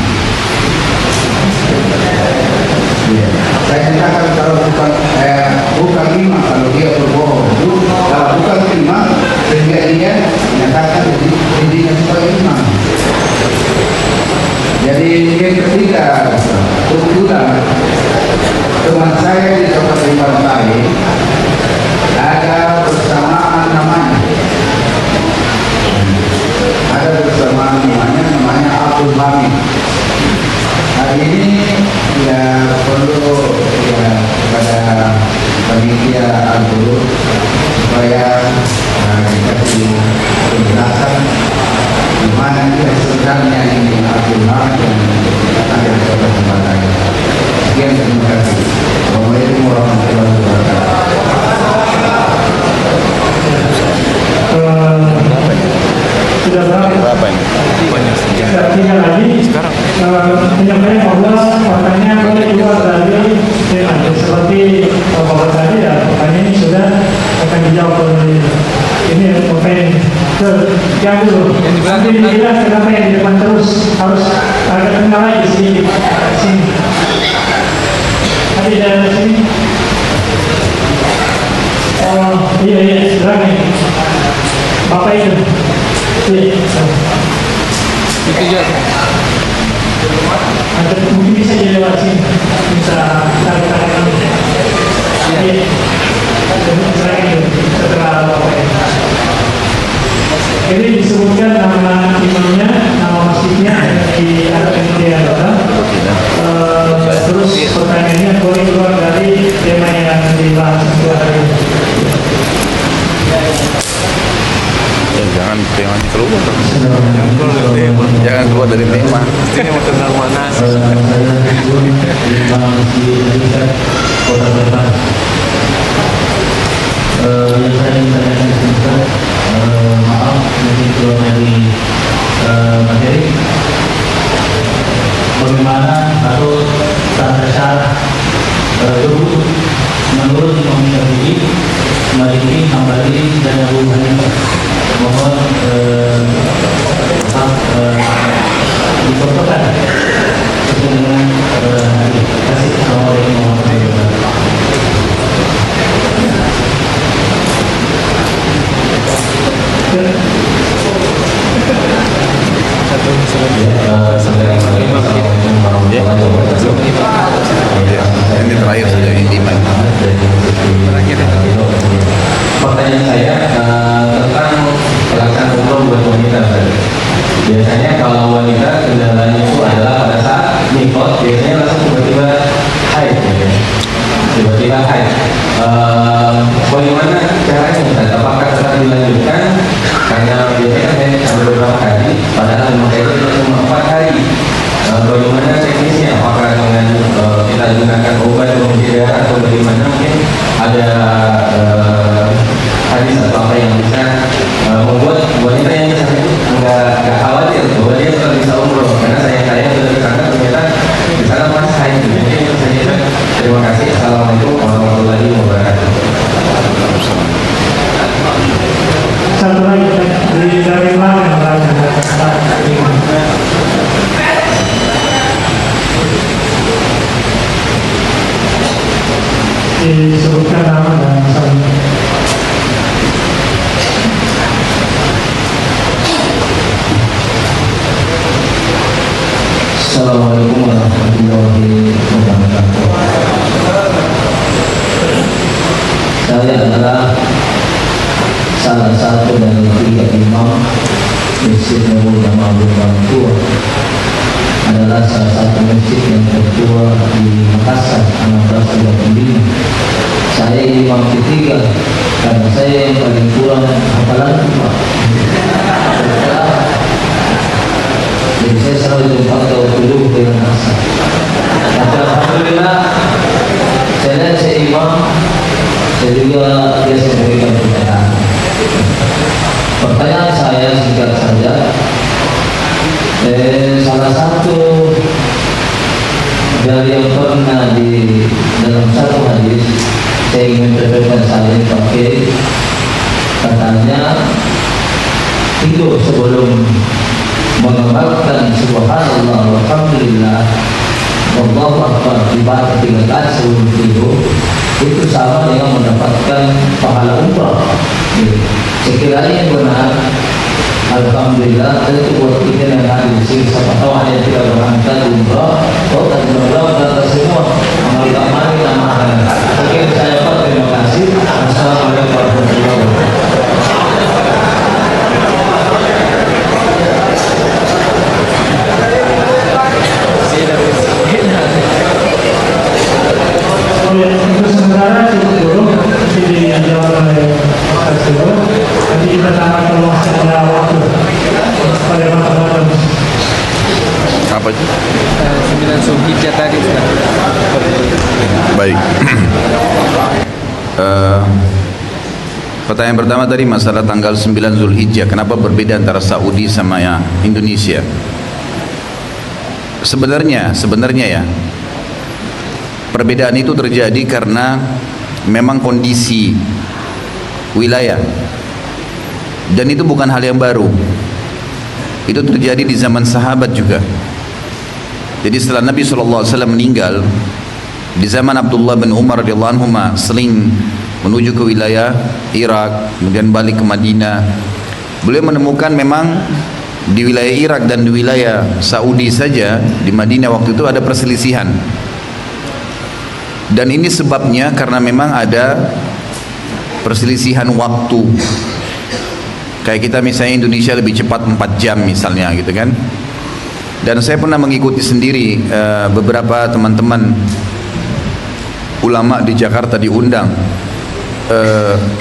[SPEAKER 4] Ya, saya nyatakan kalau bukan imam kalau dia berbohong. Kalau bukan imam sehingga dia nyatakan dirinya sebagai imam. Jadi yang ketiga, kebetulan teman saya di Kabupaten Batayang ada bersamaan namanya. Ada bersamaan namanya Abdul Hamid. Hari ini ya perlu ya kepada panitia Abdul supaya dikasih penjelasan di mana dia sebenarnya ini Abdul Hamid yang ada di Kabupaten Batayang. Sekian, terima kasih. Assalamualaikum warahmatullahi wabarakatuh.
[SPEAKER 5] Sudah berapa
[SPEAKER 1] ini?
[SPEAKER 5] tinggal lagi penyampaian bahwa faktanya boleh keluar dari tema seperti bapak tadi ya, pertanyaan ini sudah akan dijawab oleh ini pemain yang dulu nanti dibilang kenapa yang di depan terus harus agak kenal lagi sini tadi dari sini. Oh iya silakan bapak itu.
[SPEAKER 3] Itu aja.
[SPEAKER 5] Ada mungkin bisa jadi lewat sini, bisa tarik jadi setelah apa ya. Jadi disebutkan nama imamnya, nama masjidnya di ada kemudian terus pertanyaannya boleh keluar dari tema yang dibahas hari ini.
[SPEAKER 1] Jangan temanya keluar. Jangan keluar dari tema.
[SPEAKER 3] Ini mau tentang mana?
[SPEAKER 4] Saya ingin tanyakan maaf
[SPEAKER 6] Jadi keluar dari materi, bagaimana atau cara dulu menurut Imam Syafi'i, Maliki, Hambali dan Abu Hanifah. Mohon dicontohkan sesuai dengan hadis. Assalamualaikum warahmatullahi wabarakatuh.
[SPEAKER 1] Ini terakhir saja ini
[SPEAKER 6] Pertanyaan saya tentang pelaksanaan umroh buat wanita. Biasanya kalau wanita kendalanya itu adalah pada saat mikot, biasanya langsung tiba-tiba haid, ya. Tiba-tiba haid. Bagaimana caranya Ustaz? Apakah tetap dilanjutkan? Karena biasanya saya sampai beberapa kali, padahal memakai itu cuma 4 hari. Bagaimana teknisnya? Apakah dengan kita gunakan obat pembersih darah atau bagaimana? Mungkin ada hadis atau apa yang bisa membuat wanita yang di sana itu nggak khawatir bahwa dia tetap bisa umroh, karena saya sudah di sana ternyata di sana masih haid. Mungkin itu saja. Terima kasih. Assalamualaikum warahmatullahi wabarakatuh.
[SPEAKER 5] Satu lagi dari mana yang disebutkan nama dan misalnya.
[SPEAKER 6] Assalamualaikum warahmatullahi wabarakatuh. Saya adalah salah satu dari 3 imam Masjid Nurul Jamaah Bangtua. Adalah salah satu masjid yang tertua di Makassar 1635. Saya imam ketiga karena saya yang paling kurang hafalan Pak. Jadi saya selalu jumpa dulu dengan asal. Alhamdulillah, saya imam, saya juga biasa memberikan pertanyaan. Pertanyaan saya singkat saja. Salah satu dari yang pernah di dalam satu hadis, saya ingin mencoba saya pakai, katanya tidur sebelum mengamalkan subhanallah walhamdulillah wallahu akbar ibadah 3 kali sebelum tidur itu sama dengan mendapatkan pahala umrah. Sekiranya yang benar, alhamdulillah, tentu buat kita yang ada di sini, siapa tahu ada yang tidak berangkat umrah, atau tak berangkat semua amal-amal yang mahal. Oke, saya Pak, terima kasih. Assalamualaikum warahmatullahi wabarakatuh.
[SPEAKER 5] Untuk sementara cukup dulu, nanti dijawab oleh Pak Siro. Nanti kita tambah kalau masih ada waktu pada masa-masa.
[SPEAKER 1] apa itu?
[SPEAKER 3] 9 Zulhijjah tadi Ustaz.
[SPEAKER 1] Baik. Pertanyaan pertama tadi masalah tanggal 9 Zulhijjah. Kenapa berbeda antara Saudi sama ya Indonesia? Sebenarnya ya, perbedaan itu terjadi karena memang kondisi wilayah, dan itu bukan hal yang baru. Itu terjadi di zaman sahabat juga. Jadi setelah Nabi SAW meninggal, di zaman Abdullah bin Umar radhiyallahu anhu seling menuju ke wilayah Irak, kemudian balik ke Madinah. Beliau menemukan memang di wilayah Irak dan di wilayah Saudi saja, di Madinah waktu itu ada perselisihan. Dan ini sebabnya karena memang ada perselisihan waktu. Kayak kita misalnya Indonesia lebih cepat 4 jam misalnya gitu kan. Dan saya pernah mengikuti sendiri beberapa teman-teman ulama di Jakarta diundang,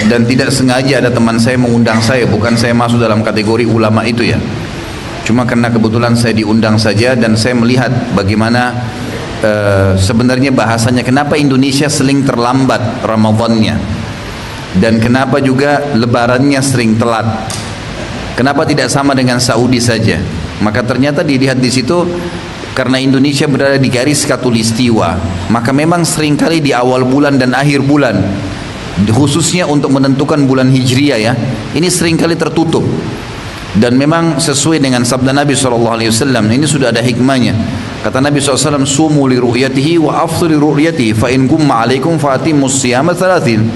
[SPEAKER 1] dan tidak sengaja ada teman saya mengundang saya, bukan saya masuk dalam kategori ulama itu ya, cuma karena kebetulan saya diundang saja. Dan saya melihat bagaimana sebenarnya bahasanya, kenapa Indonesia sering terlambat Ramadannya, dan kenapa juga lebarannya sering telat. Kenapa tidak sama dengan Saudi saja? Maka ternyata dilihat di situ, karena Indonesia berada di garis khatulistiwa, maka memang seringkali di awal bulan dan akhir bulan, khususnya untuk menentukan bulan Hijriah ya, ini seringkali tertutup. Dan memang sesuai dengan sabda Nabi SAW, ini sudah ada hikmahnya. Kata Nabi SAW, sumu li ru'yatihi wa aftu li ru'yatihi, fa in gumma alaikum fa atimus siyama thalathin.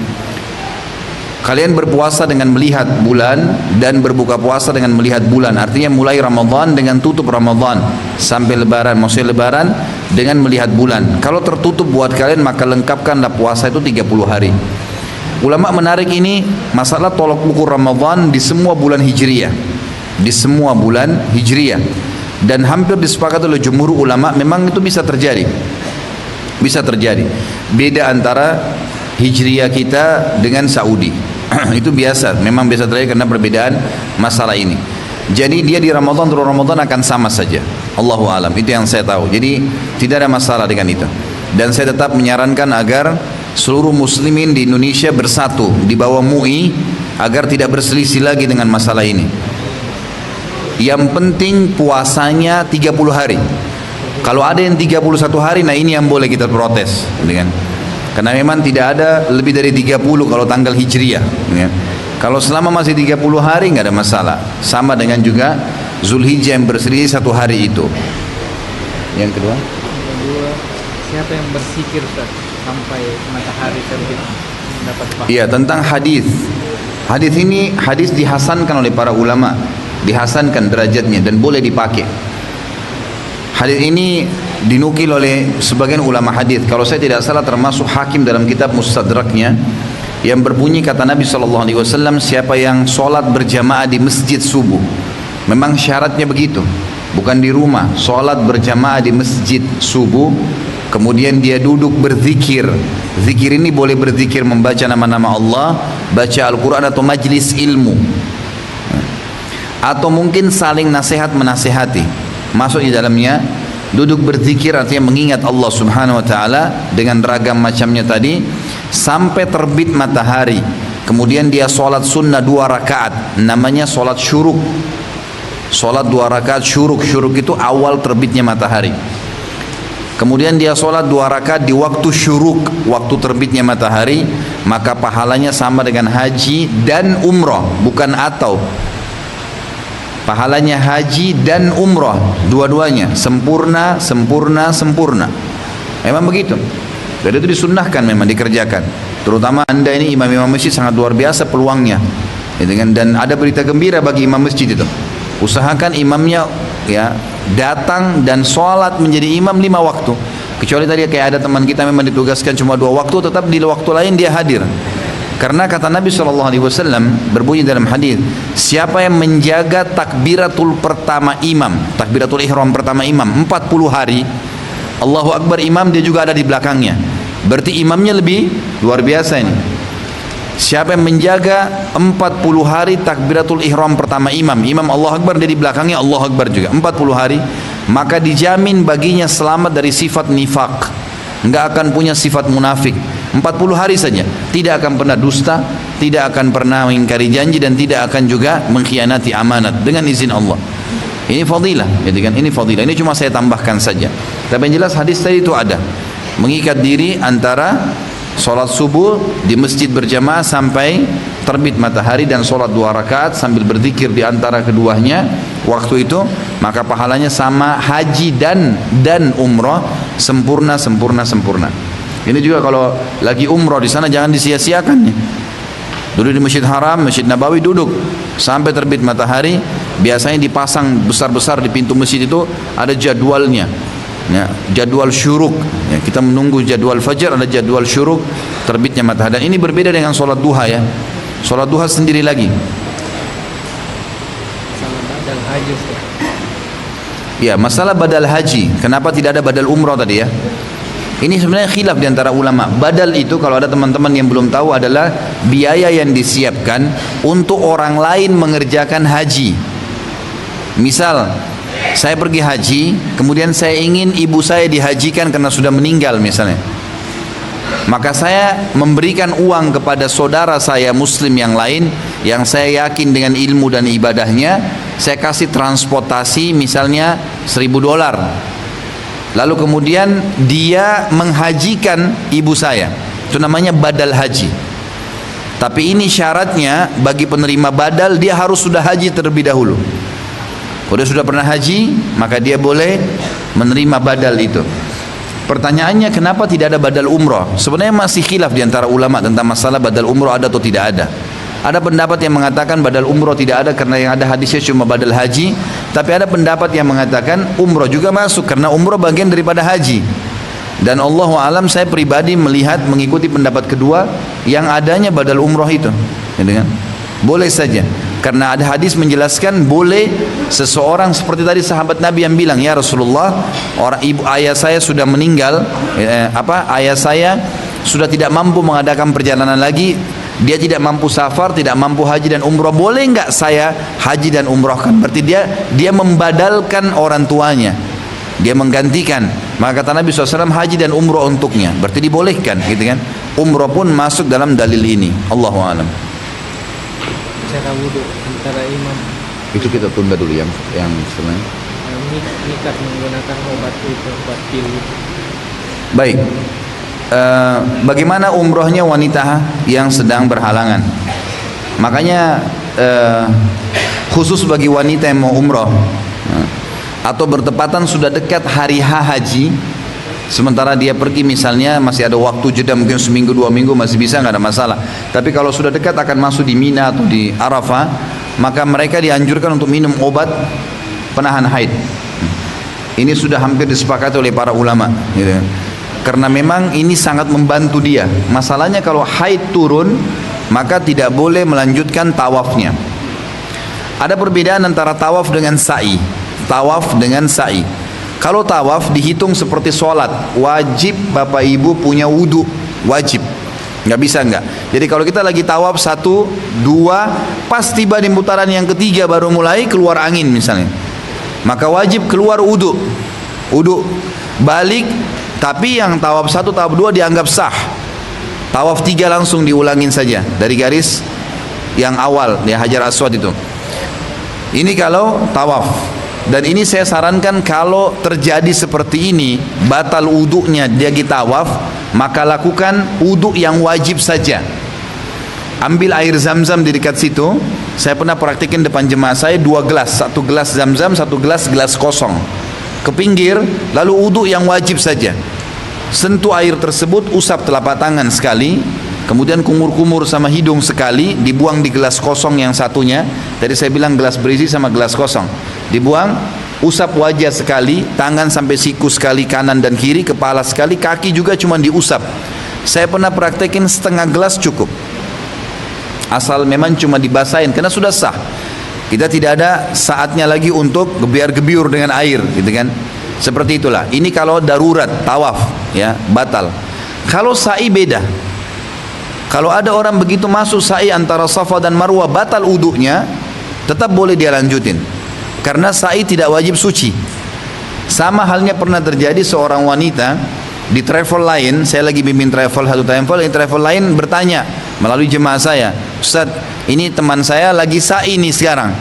[SPEAKER 1] Kalian berpuasa dengan melihat bulan dan berbuka puasa dengan melihat bulan. Artinya mulai Ramadan dengan tutup Ramadan sampai Lebaran, maksudnya Lebaran dengan melihat bulan. Kalau tertutup buat kalian, maka lengkapkanlah puasa itu 30 hari. Ulama menarik ini masalah tolak ukur Ramadan di semua bulan Hijriah, di semua bulan Hijriah, dan hampir disepakati oleh jumhur ulama memang itu bisa terjadi, bisa terjadi. Beda antara Hijriah kita dengan Saudi itu biasa, memang biasa terjadi karena perbedaan masalah ini. Jadi dia di Ramadan turun Ramadan akan sama saja. Allahu alam, itu yang saya tahu. Jadi tidak ada masalah dengan itu. Dan saya tetap menyarankan agar seluruh muslimin di Indonesia bersatu di bawah MUI agar tidak berselisih lagi dengan masalah ini. Yang penting puasanya 30 hari. Kalau ada yang 31 hari, nah ini yang boleh kita protes dengan. Karena memang tidak ada lebih dari 30 kalau tanggal Hijriah ya. Kalau selama masih 30 hari nggak ada masalah. Sama dengan juga Zulhijjah yang berselisih 1 hari itu. Yang kedua,
[SPEAKER 3] siapa yang bersikir Ustaz sampai matahari terbit dapat pahala?
[SPEAKER 1] iya, tentang hadis. Hadis ini hadis dihasankan oleh para ulama, dihasankan derajatnya dan boleh dipakai. Hadis ini dinukil oleh sebagian ulama hadis. Kalau saya tidak salah termasuk Hakim dalam kitab Mustadraknya, yang berbunyi kata Nabi SAW, siapa yang sholat berjamaah di masjid subuh, memang syaratnya begitu, bukan di rumah, sholat berjamaah di masjid subuh, kemudian dia duduk berzikir. Zikir ini boleh berzikir membaca nama-nama Allah, baca Al-Quran atau majlis ilmu, atau mungkin saling nasihat menasehati. Masuk di dalamnya duduk berzikir, artinya mengingat Allah Subhanahu wa taala dengan ragam macamnya tadi sampai terbit matahari. Kemudian dia sholat sunnah 2 rakaat, namanya sholat syuruk. Sholat 2 rakaat syuruk. Syuruk itu awal terbitnya matahari. Kemudian dia sholat 2 rakaat di waktu syuruk, waktu terbitnya matahari, maka pahalanya sama dengan haji dan umrah, bukan atau. Pahalanya haji dan umrah, dua-duanya sempurna, sempurna, sempurna. Memang begitu. Dan itu disunnahkan, memang dikerjakan. Terutama anda ini imam-imam masjid sangat luar biasa peluangnya. Dan ada berita gembira bagi imam masjid itu. Usahakan imamnya ya datang dan sholat menjadi imam 5 waktu. Kecuali tadi kayak ada teman kita memang ditugaskan cuma 2 waktu, tetap di waktu lain dia hadir. Karena kata Nabi SAW berbunyi dalam hadis, siapa yang menjaga takbiratul pertama imam, takbiratul ihram pertama imam 40 hari, Allahu Akbar imam, dia juga ada di belakangnya. Berarti imamnya lebih luar biasa ini. Siapa yang menjaga 40 hari takbiratul ihram pertama imam, imam Allahu Akbar, dia di belakangnya Allahu Akbar juga 40 hari, maka dijamin baginya selamat dari sifat nifak, enggak akan punya sifat munafik. 40 hari saja, tidak akan pernah dusta, tidak akan pernah mengingkari janji, dan tidak akan juga mengkhianati amanat dengan izin Allah. Ini fadilah, gitu kan? Ini fadilah. Ini cuma saya tambahkan saja. Tapi yang jelas hadis tadi itu ada mengikat diri antara sholat subuh di masjid berjamaah sampai terbit matahari dan sholat 2 rakaat sambil berzikir di antara keduanya waktu itu, maka pahalanya sama haji dan umrah, sempurna, sempurna, sempurna. Ini juga kalau lagi umrah di sana jangan disia-siakan nih. Duduk di Masjid Haram, Masjid Nabawi, duduk sampai terbit matahari. Biasanya dipasang besar-besar di pintu masjid itu ada jadwalnya. Ya, jadwal syuruk. Ya, kita menunggu jadwal fajar, ada jadwal syuruk terbitnya matahari. Dan ini berbeda dengan sholat duha ya. Sholat duha sendiri lagi.
[SPEAKER 3] Masalah badal haji Ustaz.
[SPEAKER 1] Ya, masalah badal haji. Kenapa tidak ada badal umrah tadi ya? Ini sebenarnya khilaf di antara ulama. Badal itu kalau ada teman-teman yang belum tahu adalah biaya yang disiapkan untuk orang lain mengerjakan haji. Misal, saya pergi haji, kemudian saya ingin ibu saya dihajikan karena sudah meninggal misalnya. Maka saya memberikan uang kepada saudara saya muslim yang lain yang saya yakin dengan ilmu dan ibadahnya, saya kasih transportasi misalnya $1.000. Lalu kemudian dia menghajikan ibu saya, itu namanya badal haji. Tapi ini syaratnya, bagi penerima badal dia harus sudah haji terlebih dahulu. Kalau dia sudah pernah haji, maka dia boleh menerima badal itu. Pertanyaannya, kenapa tidak ada badal umroh? Sebenarnya masih khilaf di antara ulama tentang masalah badal umroh ada atau tidak ada. Ada pendapat yang mengatakan badal umroh tidak ada karena yang ada hadisnya cuma badal haji. Tapi ada pendapat yang mengatakan umroh juga masuk karena umroh bagian daripada haji. Dan Allahu alam, saya pribadi melihat mengikuti pendapat kedua yang adanya badal umroh itu. Ya, boleh saja. Karena ada hadis menjelaskan boleh seseorang seperti tadi sahabat Nabi yang bilang, ya Rasulullah, ayah saya sudah meninggal, ayah saya sudah tidak mampu mengadakan perjalanan lagi, dia tidak mampu safar, tidak mampu haji dan umroh, boleh enggak saya haji dan umrohkan? Berarti dia membadalkan orang tuanya, dia menggantikan. Maka kata Nabi SAW, haji dan umroh untuknya, berarti dibolehkan, gitu kan? Umroh pun masuk dalam dalil ini. Allahu a'lam.
[SPEAKER 3] Cara wudhu antara imam
[SPEAKER 1] Itu kita tunda dulu yang sebenarnya.
[SPEAKER 3] nikat menggunakan obat itu, obat pil itu.
[SPEAKER 1] Baik. Bagaimana umrohnya wanita yang sedang berhalangan? Makanya khusus bagi wanita yang mau umroh atau bertepatan sudah dekat hari haji, sementara dia pergi misalnya masih ada waktu jeda mungkin seminggu 2 minggu masih bisa, nggak ada masalah. Tapi kalau sudah dekat akan masuk di Mina atau di Arafah, maka mereka dianjurkan untuk minum obat penahan haid. Ini sudah hampir disepakati oleh para ulama, gitu. Karena memang ini sangat membantu dia. Masalahnya kalau haid turun, maka tidak boleh melanjutkan tawafnya. Ada perbedaan antara tawaf dengan sa'i. Tawaf dengan sa'i. Kalau tawaf dihitung seperti sholat, wajib bapak ibu punya wudu, wajib, nggak bisa nggak. Jadi kalau kita lagi tawaf 1, 2, pas tiba di putaran yang ketiga baru mulai keluar angin misalnya, maka wajib keluar wudu, balik. Tapi yang tawaf 1, tawaf 2 dianggap sah. Tawaf 3 langsung diulangin saja dari garis yang awal, ya Hajar Aswad itu. Ini kalau tawaf. Dan ini saya sarankan kalau terjadi seperti ini, batal wudunya dia tawaf, maka lakukan wudu yang wajib saja. Ambil air zam-zam di dekat situ. Saya pernah praktikin depan jemaah saya 2 gelas, 1 gelas zam-zam, 1 gelas kosong. Ke pinggir, lalu wudu yang wajib saja. Sentuh air tersebut, usap telapak tangan sekali, kemudian kumur-kumur sama hidung sekali, dibuang di gelas kosong yang satunya. Tadi saya bilang gelas berisi sama gelas kosong. Dibuang, usap wajah sekali, tangan sampai siku sekali, kanan dan kiri, kepala sekali, kaki juga cuma diusap. Saya pernah praktekin setengah gelas cukup. Asal memang cuma dibasahin, karena sudah sah. Kita tidak ada saatnya lagi untuk gebiar-gebiur dengan air, gitu kan? Seperti itulah. Ini kalau darurat, tawaf, ya, batal. Kalau sa'i beda. Kalau ada orang begitu masuk sa'i antara Safa dan Marwah, batal wudunya, tetap boleh dia lanjutin. Karena sa'i tidak wajib suci. Sama halnya pernah terjadi seorang wanita di travel lain, saya lagi bimbing travel satu travel, di travel lain bertanya melalui jemaah saya, Ustaz, ini teman saya lagi sa'i nih sekarang.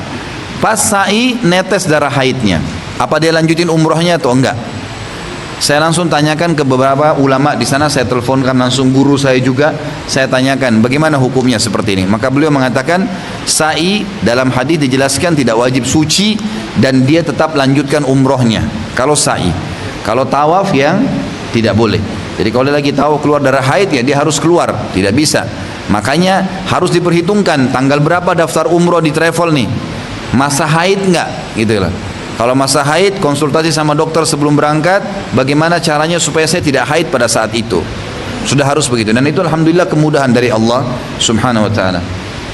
[SPEAKER 1] Pas sa'i netes darah haidnya. Apa dia lanjutin umrohnya atau enggak? Saya langsung tanyakan ke beberapa ulama di sana, saya teleponkan langsung guru saya juga, saya tanyakan bagaimana hukumnya seperti ini. Maka beliau mengatakan sa'i dalam hadis dijelaskan tidak wajib suci dan dia tetap lanjutkan umrohnya kalau sa'i. Kalau tawaf yang tidak boleh. Jadi kalau dia lagi tawaf keluar darah haid, ya dia harus keluar, tidak bisa. Makanya harus diperhitungkan tanggal berapa daftar umroh di travel nih, masa haid enggak, gitu lah. Kalau masa haid, konsultasi sama dokter sebelum berangkat, bagaimana caranya supaya saya tidak haid pada saat itu. Sudah harus begitu. Dan itu alhamdulillah kemudahan dari Allah Subhanahu wa taala.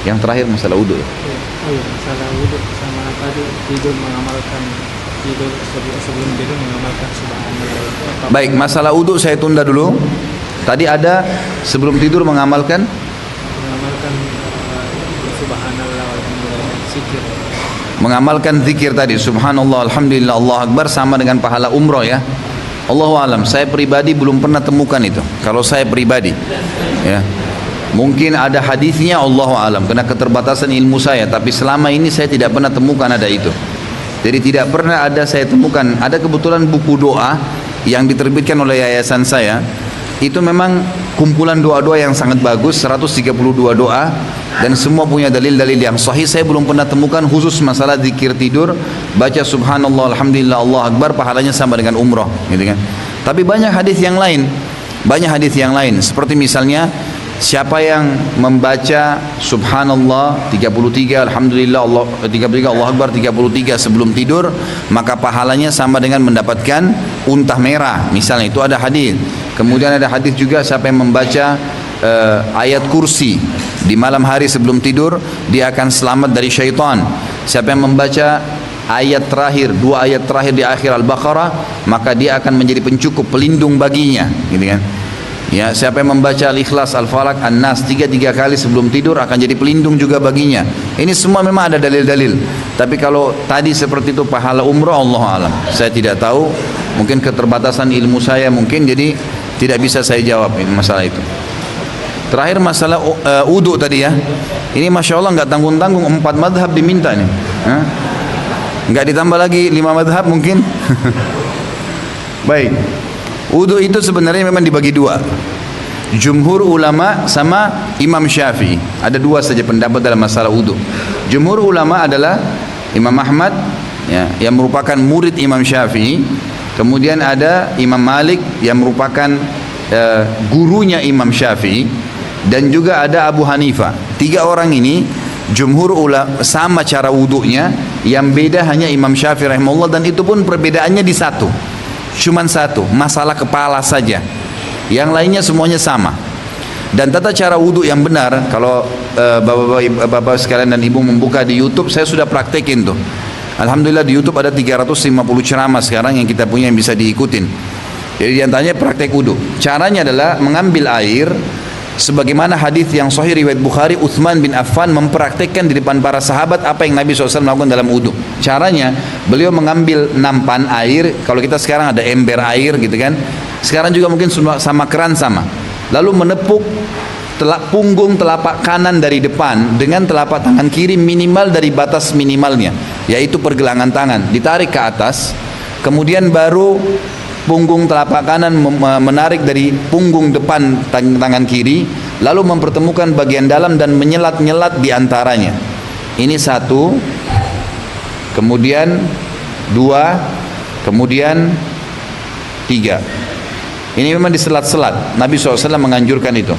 [SPEAKER 1] Yang terakhir masalah wudu.
[SPEAKER 3] Masalah wudu sama tadi tidur mengamalkan tidur sebelum tidur mengamalkan subhanallah.
[SPEAKER 1] Baik, masalah wudu saya tunda dulu. Tadi ada sebelum tidur mengamalkan
[SPEAKER 3] subhanallah walhamdulillah, zikir.
[SPEAKER 1] Mengamalkan zikir tadi, subhanallah, alhamdulillah, Allah akbar, sama dengan pahala umroh ya. Allahu alam, saya pribadi belum pernah temukan itu. Kalau saya pribadi, ya. Mungkin ada hadisnya, Allahu alam, karena keterbatasan ilmu saya, tapi selama ini saya tidak pernah temukan ada itu. Jadi tidak pernah ada saya temukan. Ada kebetulan buku doa yang diterbitkan oleh yayasan saya, itu memang kumpulan doa-doa yang sangat bagus, 132 doa, dan semua punya dalil-dalil yang sahih. Saya belum pernah temukan khusus masalah zikir tidur, baca subhanallah, alhamdulillah, Allah akbar, pahalanya sama dengan umrah, gitu kan. Tapi banyak hadis yang lain, seperti misalnya siapa yang membaca subhanallah 33, alhamdulillah, Allah 33, Allah akbar 33 sebelum tidur, maka pahalanya sama dengan mendapatkan unta merah, misalnya, itu ada hadis. Kemudian ada hadis juga siapa yang membaca ayat kursi di malam hari sebelum tidur, dia akan selamat dari syaitan. Siapa yang membaca ayat terakhir, 2 ayat terakhir di akhir Al-Baqarah, maka dia akan menjadi pencukup, pelindung baginya, gitu kan. Ya, siapa yang membaca Al-Ikhlas, Al-Falaq, An-Nas 3 kali sebelum tidur akan jadi pelindung juga baginya. Ini semua memang ada dalil-dalil. Tapi kalau tadi seperti itu pahala umrah, Allah alam, saya tidak tahu. Mungkin keterbatasan ilmu saya mungkin, jadi tidak bisa saya jawab masalah itu. Terakhir masalah wudu tadi ya. Ini masya Allah nggak tanggung-tanggung, 4 madhab diminta nih. Nggak ditambah lagi 5 madhab mungkin. Baik. Wudu itu sebenarnya memang dibagi 2. Jumhur ulama sama Imam Syafi'i. Ada 2 saja pendapat dalam masalah wudu. Jumhur ulama adalah Imam Ahmad, ya, yang merupakan murid Imam Syafi'i. Kemudian ada Imam Malik yang merupakan gurunya Imam Syafi'i, dan juga ada Abu Hanifah. 3 orang ini jumhur ulama sama cara wudunya, yang beda hanya Imam Syafi'i rahimahullah, dan itu pun perbedaannya di satu. Cuman satu, masalah kepala saja. Yang lainnya semuanya sama. Dan tata cara wudhu yang benar, kalau bapak-bapak sekalian dan ibu membuka di YouTube, saya sudah praktekin tuh. Alhamdulillah di YouTube ada 350 ceramah sekarang yang kita punya yang bisa diikutin. Jadi diantaranya praktek wudhu. Caranya adalah mengambil air, sebagaimana hadis yang sahih riwayat Bukhari, Utsman bin Affan mempraktekkan di depan para sahabat apa yang Nabi SAW lakukan dalam wudhu. Caranya, beliau mengambil nampan air, kalau kita sekarang ada ember air gitu kan, sekarang juga mungkin sama keran sama, lalu menepuk punggung telapak kanan dari depan dengan telapak tangan kiri minimal dari batas minimalnya, yaitu pergelangan tangan, ditarik ke atas, kemudian baru punggung telapak kanan menarik dari punggung depan tangan kiri, lalu mempertemukan bagian dalam dan menyelat-nyelat di antaranya. Ini 1, kemudian 2, kemudian 3. Ini memang diselat-selat. Nabi SAW menganjurkan itu.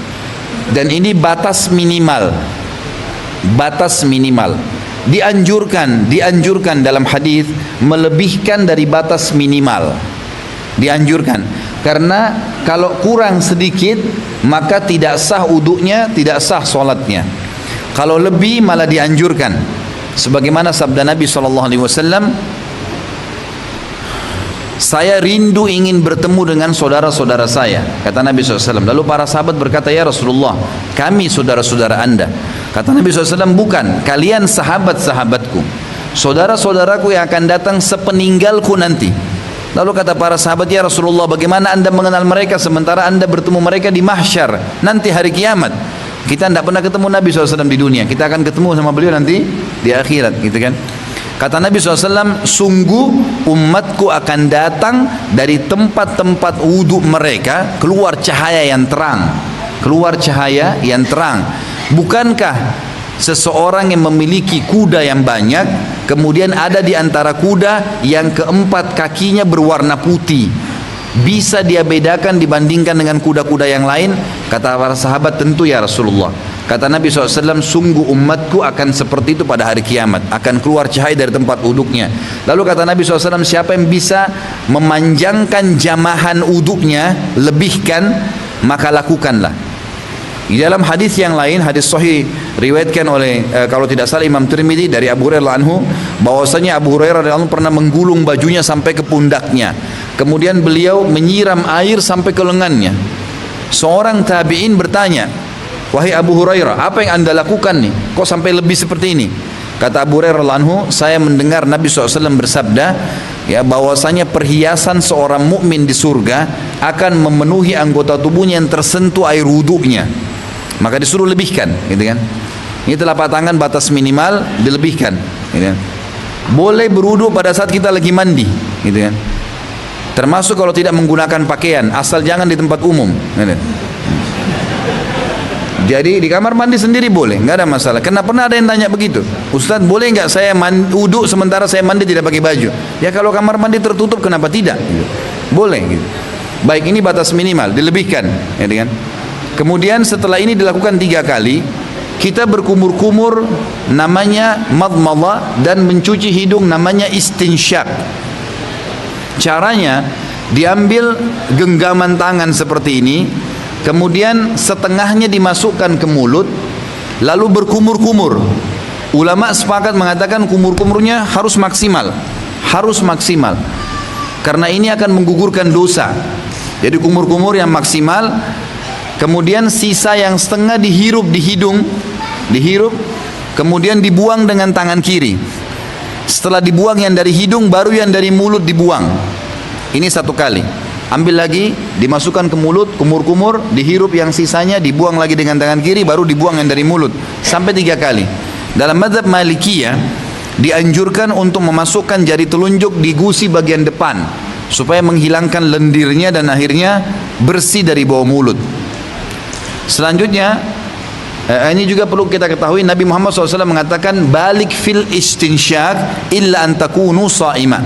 [SPEAKER 1] Dan ini batas minimal. Batas minimal. Dianjurkan dalam hadis melebihkan dari batas minimal. Dianjurkan, karena kalau kurang sedikit maka tidak sah wudunya, tidak sah sholatnya. Kalau lebih malah dianjurkan, sebagaimana sabda Nabi SAW, saya rindu ingin bertemu dengan saudara-saudara saya, kata Nabi SAW. Lalu para sahabat berkata, ya Rasulullah, kami saudara-saudara anda. Kata Nabi SAW, bukan, kalian sahabat-sahabatku, saudara-saudaraku yang akan datang sepeninggalku nanti. Lalu kata para sahabat, ya Rasulullah, bagaimana anda mengenal mereka sementara anda bertemu mereka di mahsyar, nanti hari kiamat? Kita tidak pernah ketemu Nabi SAW di dunia, kita akan ketemu sama beliau nanti di akhirat, gitu kan? Kata Nabi SAW, sungguh umatku akan datang dari tempat-tempat wudhu mereka, keluar cahaya yang terang, keluar cahaya yang terang. Bukankah seseorang yang memiliki kuda yang banyak, kemudian ada di antara kuda yang keempat kakinya berwarna putih, bisa dia bedakan dibandingkan dengan kuda-kuda yang lain? Kata para sahabat, tentu ya Rasulullah. Kata Nabi SAW, sungguh umatku akan seperti itu pada hari kiamat, akan keluar cahaya dari tempat wuduknya. Lalu kata Nabi SAW, siapa yang bisa memanjangkan jamahan wuduknya, lebihkan, maka lakukanlah. Di dalam hadis yang lain, hadis sahih riwayatkan oleh kalau tidak salah Imam Tirmidzi dari Abu Hurairah anhu, bahwasanya Abu Hurairah anhu pernah menggulung bajunya sampai ke pundaknya. Kemudian beliau menyiram air sampai ke lengannya. Seorang tabi'in bertanya, wahai Abu Hurairah, apa yang anda lakukan nih? Kok sampai lebih seperti ini? Kata Abu Hurairah anhu, saya mendengar Nabi SAW bersabda, ya, bahwasanya perhiasan seorang mukmin di surga akan memenuhi anggota tubuhnya yang tersentuh air wuduknya. maka disuruh lebihkan, gitu kan. Ini telapak tangan batas minimal dilebihkan, gitu kan. Boleh berwudu pada saat kita lagi mandi, gitu kan. Termasuk kalau tidak menggunakan pakaian, asal jangan di tempat umum, gitu. Jadi di kamar mandi sendiri boleh, nggak ada masalah. Karena pernah ada yang tanya begitu, Ustaz boleh nggak saya wudu sementara saya mandi tidak pakai baju? Ya kalau kamar mandi tertutup kenapa tidak? Gitu. Boleh, gitu. Baik, ini batas minimal dilebihkan, ya kan. Kemudian setelah ini dilakukan 3 kali, kita berkumur-kumur namanya madmadah, dan mencuci hidung namanya istinsyak. Caranya diambil genggaman tangan seperti ini, kemudian setengahnya dimasukkan ke mulut, lalu berkumur-kumur. Ulama sepakat mengatakan kumur-kumurnya harus maksimal, karena ini akan menggugurkan dosa. Jadi kumur-kumur yang maksimal. Kemudian sisa yang setengah dihirup di hidung, kemudian dibuang dengan tangan kiri. Setelah dibuang yang dari hidung, baru yang dari mulut dibuang. Ini 1 kali. Ambil lagi, dimasukkan ke mulut, kumur-kumur, dihirup yang sisanya, dibuang lagi dengan tangan kiri, baru dibuang yang dari mulut. Sampai 3 kali. Dalam mazhab Malikiyah, dianjurkan untuk memasukkan jari telunjuk di gusi bagian depan, supaya menghilangkan lendirnya dan akhirnya bersih dari bawah mulut. Selanjutnya, ini juga perlu kita ketahui, Nabi Muhammad SAW mengatakan balik fil istinsyak illa antakunu sa'ima.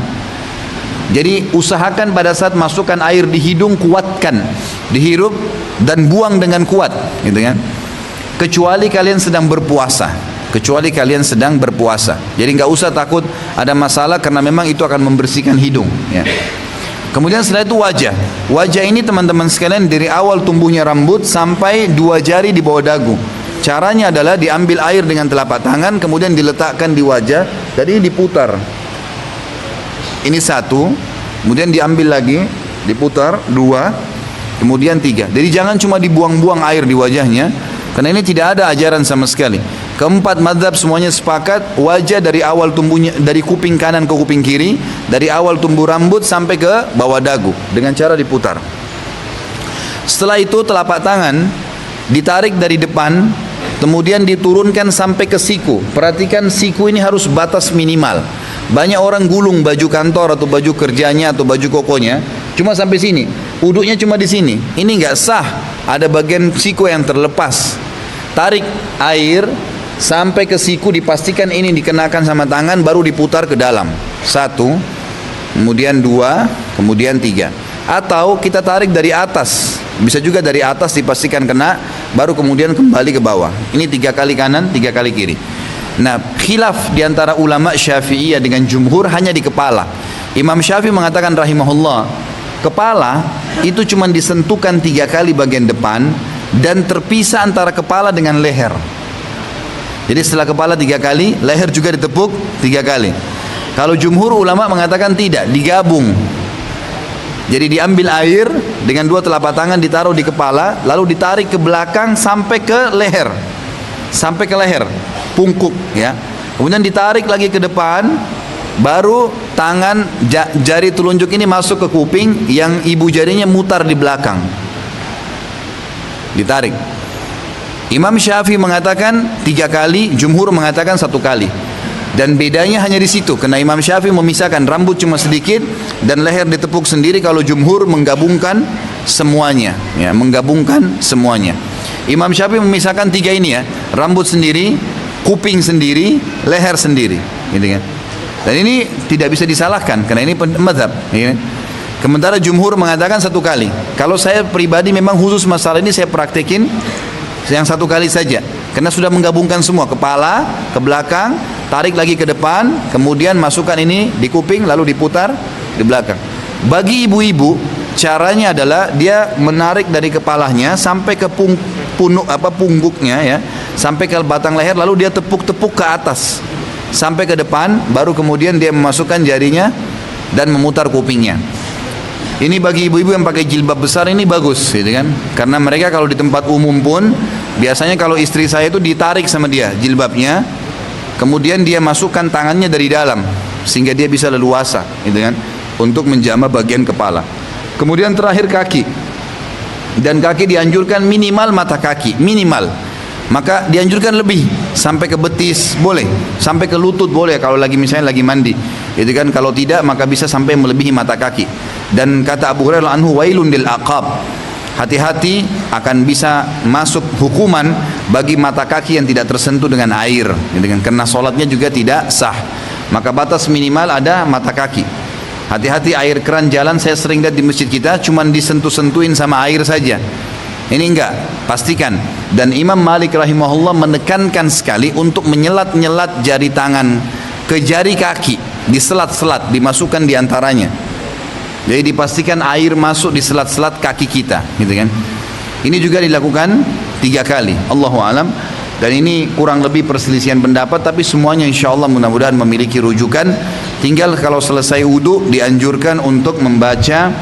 [SPEAKER 1] Jadi usahakan pada saat masukkan air di hidung, kuatkan, dihirup dan buang dengan kuat, gitu kan. Kecuali kalian sedang berpuasa. Jadi nggak usah takut ada masalah, karena memang itu akan membersihkan hidung, ya. Kemudian setelah itu wajah ini teman-teman sekalian, dari awal tumbuhnya rambut sampai 2 jari di bawah dagu. Caranya adalah diambil air dengan telapak tangan, kemudian diletakkan di wajah, jadi diputar. Ini 1, kemudian diambil lagi, diputar 2, kemudian 3. Jadi jangan cuma dibuang-buang air di wajahnya, karena ini tidak ada ajaran sama sekali. Keempat mazhab semuanya sepakat, wajah dari awal tumbuhnya, dari kuping kanan ke kuping kiri, dari awal tumbuh rambut sampai ke bawah dagu, dengan cara diputar. Setelah itu telapak tangan ditarik dari depan, kemudian diturunkan sampai ke siku. Perhatikan, siku ini harus batas minimal. Banyak orang gulung baju kantor atau baju kerjanya atau baju kokonya cuma sampai sini, uduknya cuma di sini. Ini nggak sah, ada bagian siku yang terlepas. Tarik air sampai ke siku, dipastikan ini dikenakan sama tangan, baru diputar ke dalam. 1, kemudian 2, kemudian 3. Atau kita tarik dari atas, bisa juga dari atas dipastikan kena, baru kemudian kembali ke bawah. Ini 3 kali kanan, 3 kali kiri. Nah, khilaf diantara ulama Syafi'iyah dengan jumhur hanya di kepala. Imam Syafi'i mengatakan rahimahullah, kepala itu cuma disentuhkan 3 kali bagian depan, dan terpisah antara kepala dengan leher. Jadi setelah kepala 3 kali, leher juga ditepuk 3 kali. Kalau jumhur ulama mengatakan tidak, digabung. Jadi diambil air dengan 2 telapak tangan, ditaruh di kepala, lalu ditarik ke belakang sampai ke leher, pungkuk, ya. Kemudian ditarik lagi ke depan, baru tangan jari telunjuk ini masuk ke kuping, yang ibu jarinya mutar di belakang, ditarik. Imam Syafi'i mengatakan 3 kali, jumhur mengatakan 1 kali. Dan bedanya hanya di situ, karena Imam Syafi'i memisahkan rambut cuma sedikit dan leher ditepuk sendiri, kalau jumhur menggabungkan semuanya, ya, Imam Syafi'i memisahkan 3 ini, ya, rambut sendiri, kuping sendiri, leher sendiri, gitu kan. Dan ini tidak bisa disalahkan, karena ini mazhab, ya. Sementara jumhur mengatakan 1 kali. Kalau saya pribadi memang khusus masalah ini saya praktekin yang 1 kali saja, karena sudah menggabungkan semua, kepala ke belakang, tarik lagi ke depan, kemudian masukkan ini di kuping, lalu diputar di belakang. Bagi ibu-ibu, caranya adalah dia menarik dari kepalanya sampai ke pungguknya, ya, sampai ke batang leher, lalu dia tepuk-tepuk ke atas sampai ke depan, baru kemudian dia memasukkan jarinya dan memutar kupingnya. Ini bagi ibu-ibu yang pakai jilbab besar ini bagus, gitu kan? Karena mereka kalau di tempat umum pun biasanya kalau istri saya itu ditarik sama dia jilbabnya, kemudian dia masukkan tangannya dari dalam sehingga dia bisa leluasa, gitu kan? Untuk menjamah bagian kepala. Kemudian terakhir kaki. dan kaki dianjurkan minimal mata kaki, minimal. Maka dianjurkan lebih, sampai ke betis boleh, sampai ke lutut boleh kalau lagi misalnya lagi mandi. Itu kan, kalau tidak maka bisa sampai melebihi mata kaki. Dan kata Abu Hurairah anhu, wailun lil aqab. Hati-hati akan bisa masuk hukuman bagi mata kaki yang tidak tersentuh dengan air, karena sholatnya juga tidak sah. Maka batas minimal ada mata kaki. Hati-hati air keran jalan, saya sering lihat di masjid kita cuman disentuh-sentuhin sama air saja. Ini enggak, pastikan. Dan Imam Malik rahimahullah menekankan sekali untuk menyelat-nyelat jari tangan ke jari kaki, diselat-selat, dimasukkan diantaranya. Jadi dipastikan air masuk di selat-selat kaki kita, gitu kan. Ini juga dilakukan 3 kali, Allahu alam. Dan ini kurang lebih perselisihan pendapat, tapi semuanya insya Allah mudah-mudahan memiliki rujukan. Tinggal kalau selesai wudu dianjurkan untuk membaca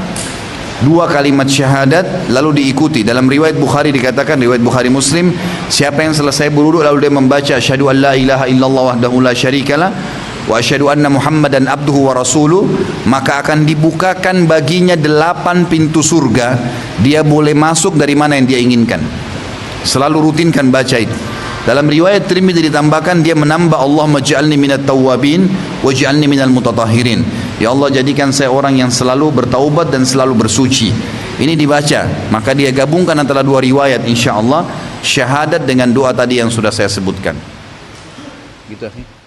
[SPEAKER 1] 2 kalimat syahadat lalu diikuti. Dalam riwayat Bukhari dikatakan, riwayat Bukhari Muslim, siapa yang selesai berwudu lalu dia membaca asyhadu an la ilaha illallah wahdahu la syarikalah wa asyhadu anna Muhammadan abduhu wa rasuluh, maka akan dibukakan baginya 8 pintu surga. Dia boleh masuk dari mana yang dia inginkan. Selalu rutinkan baca itu. Dalam riwayat Tirmidzi ditambahkan, dia menambah, Allahumma ja'alni minat tawwabin waj'alni minal mutatahhirin. Ya Allah, jadikan saya orang yang selalu bertaubat dan selalu bersuci. Ini dibaca, maka dia gabungkan antara 2 riwayat insyaallah, syahadat dengan doa tadi yang sudah saya sebutkan. Gitu, akhi.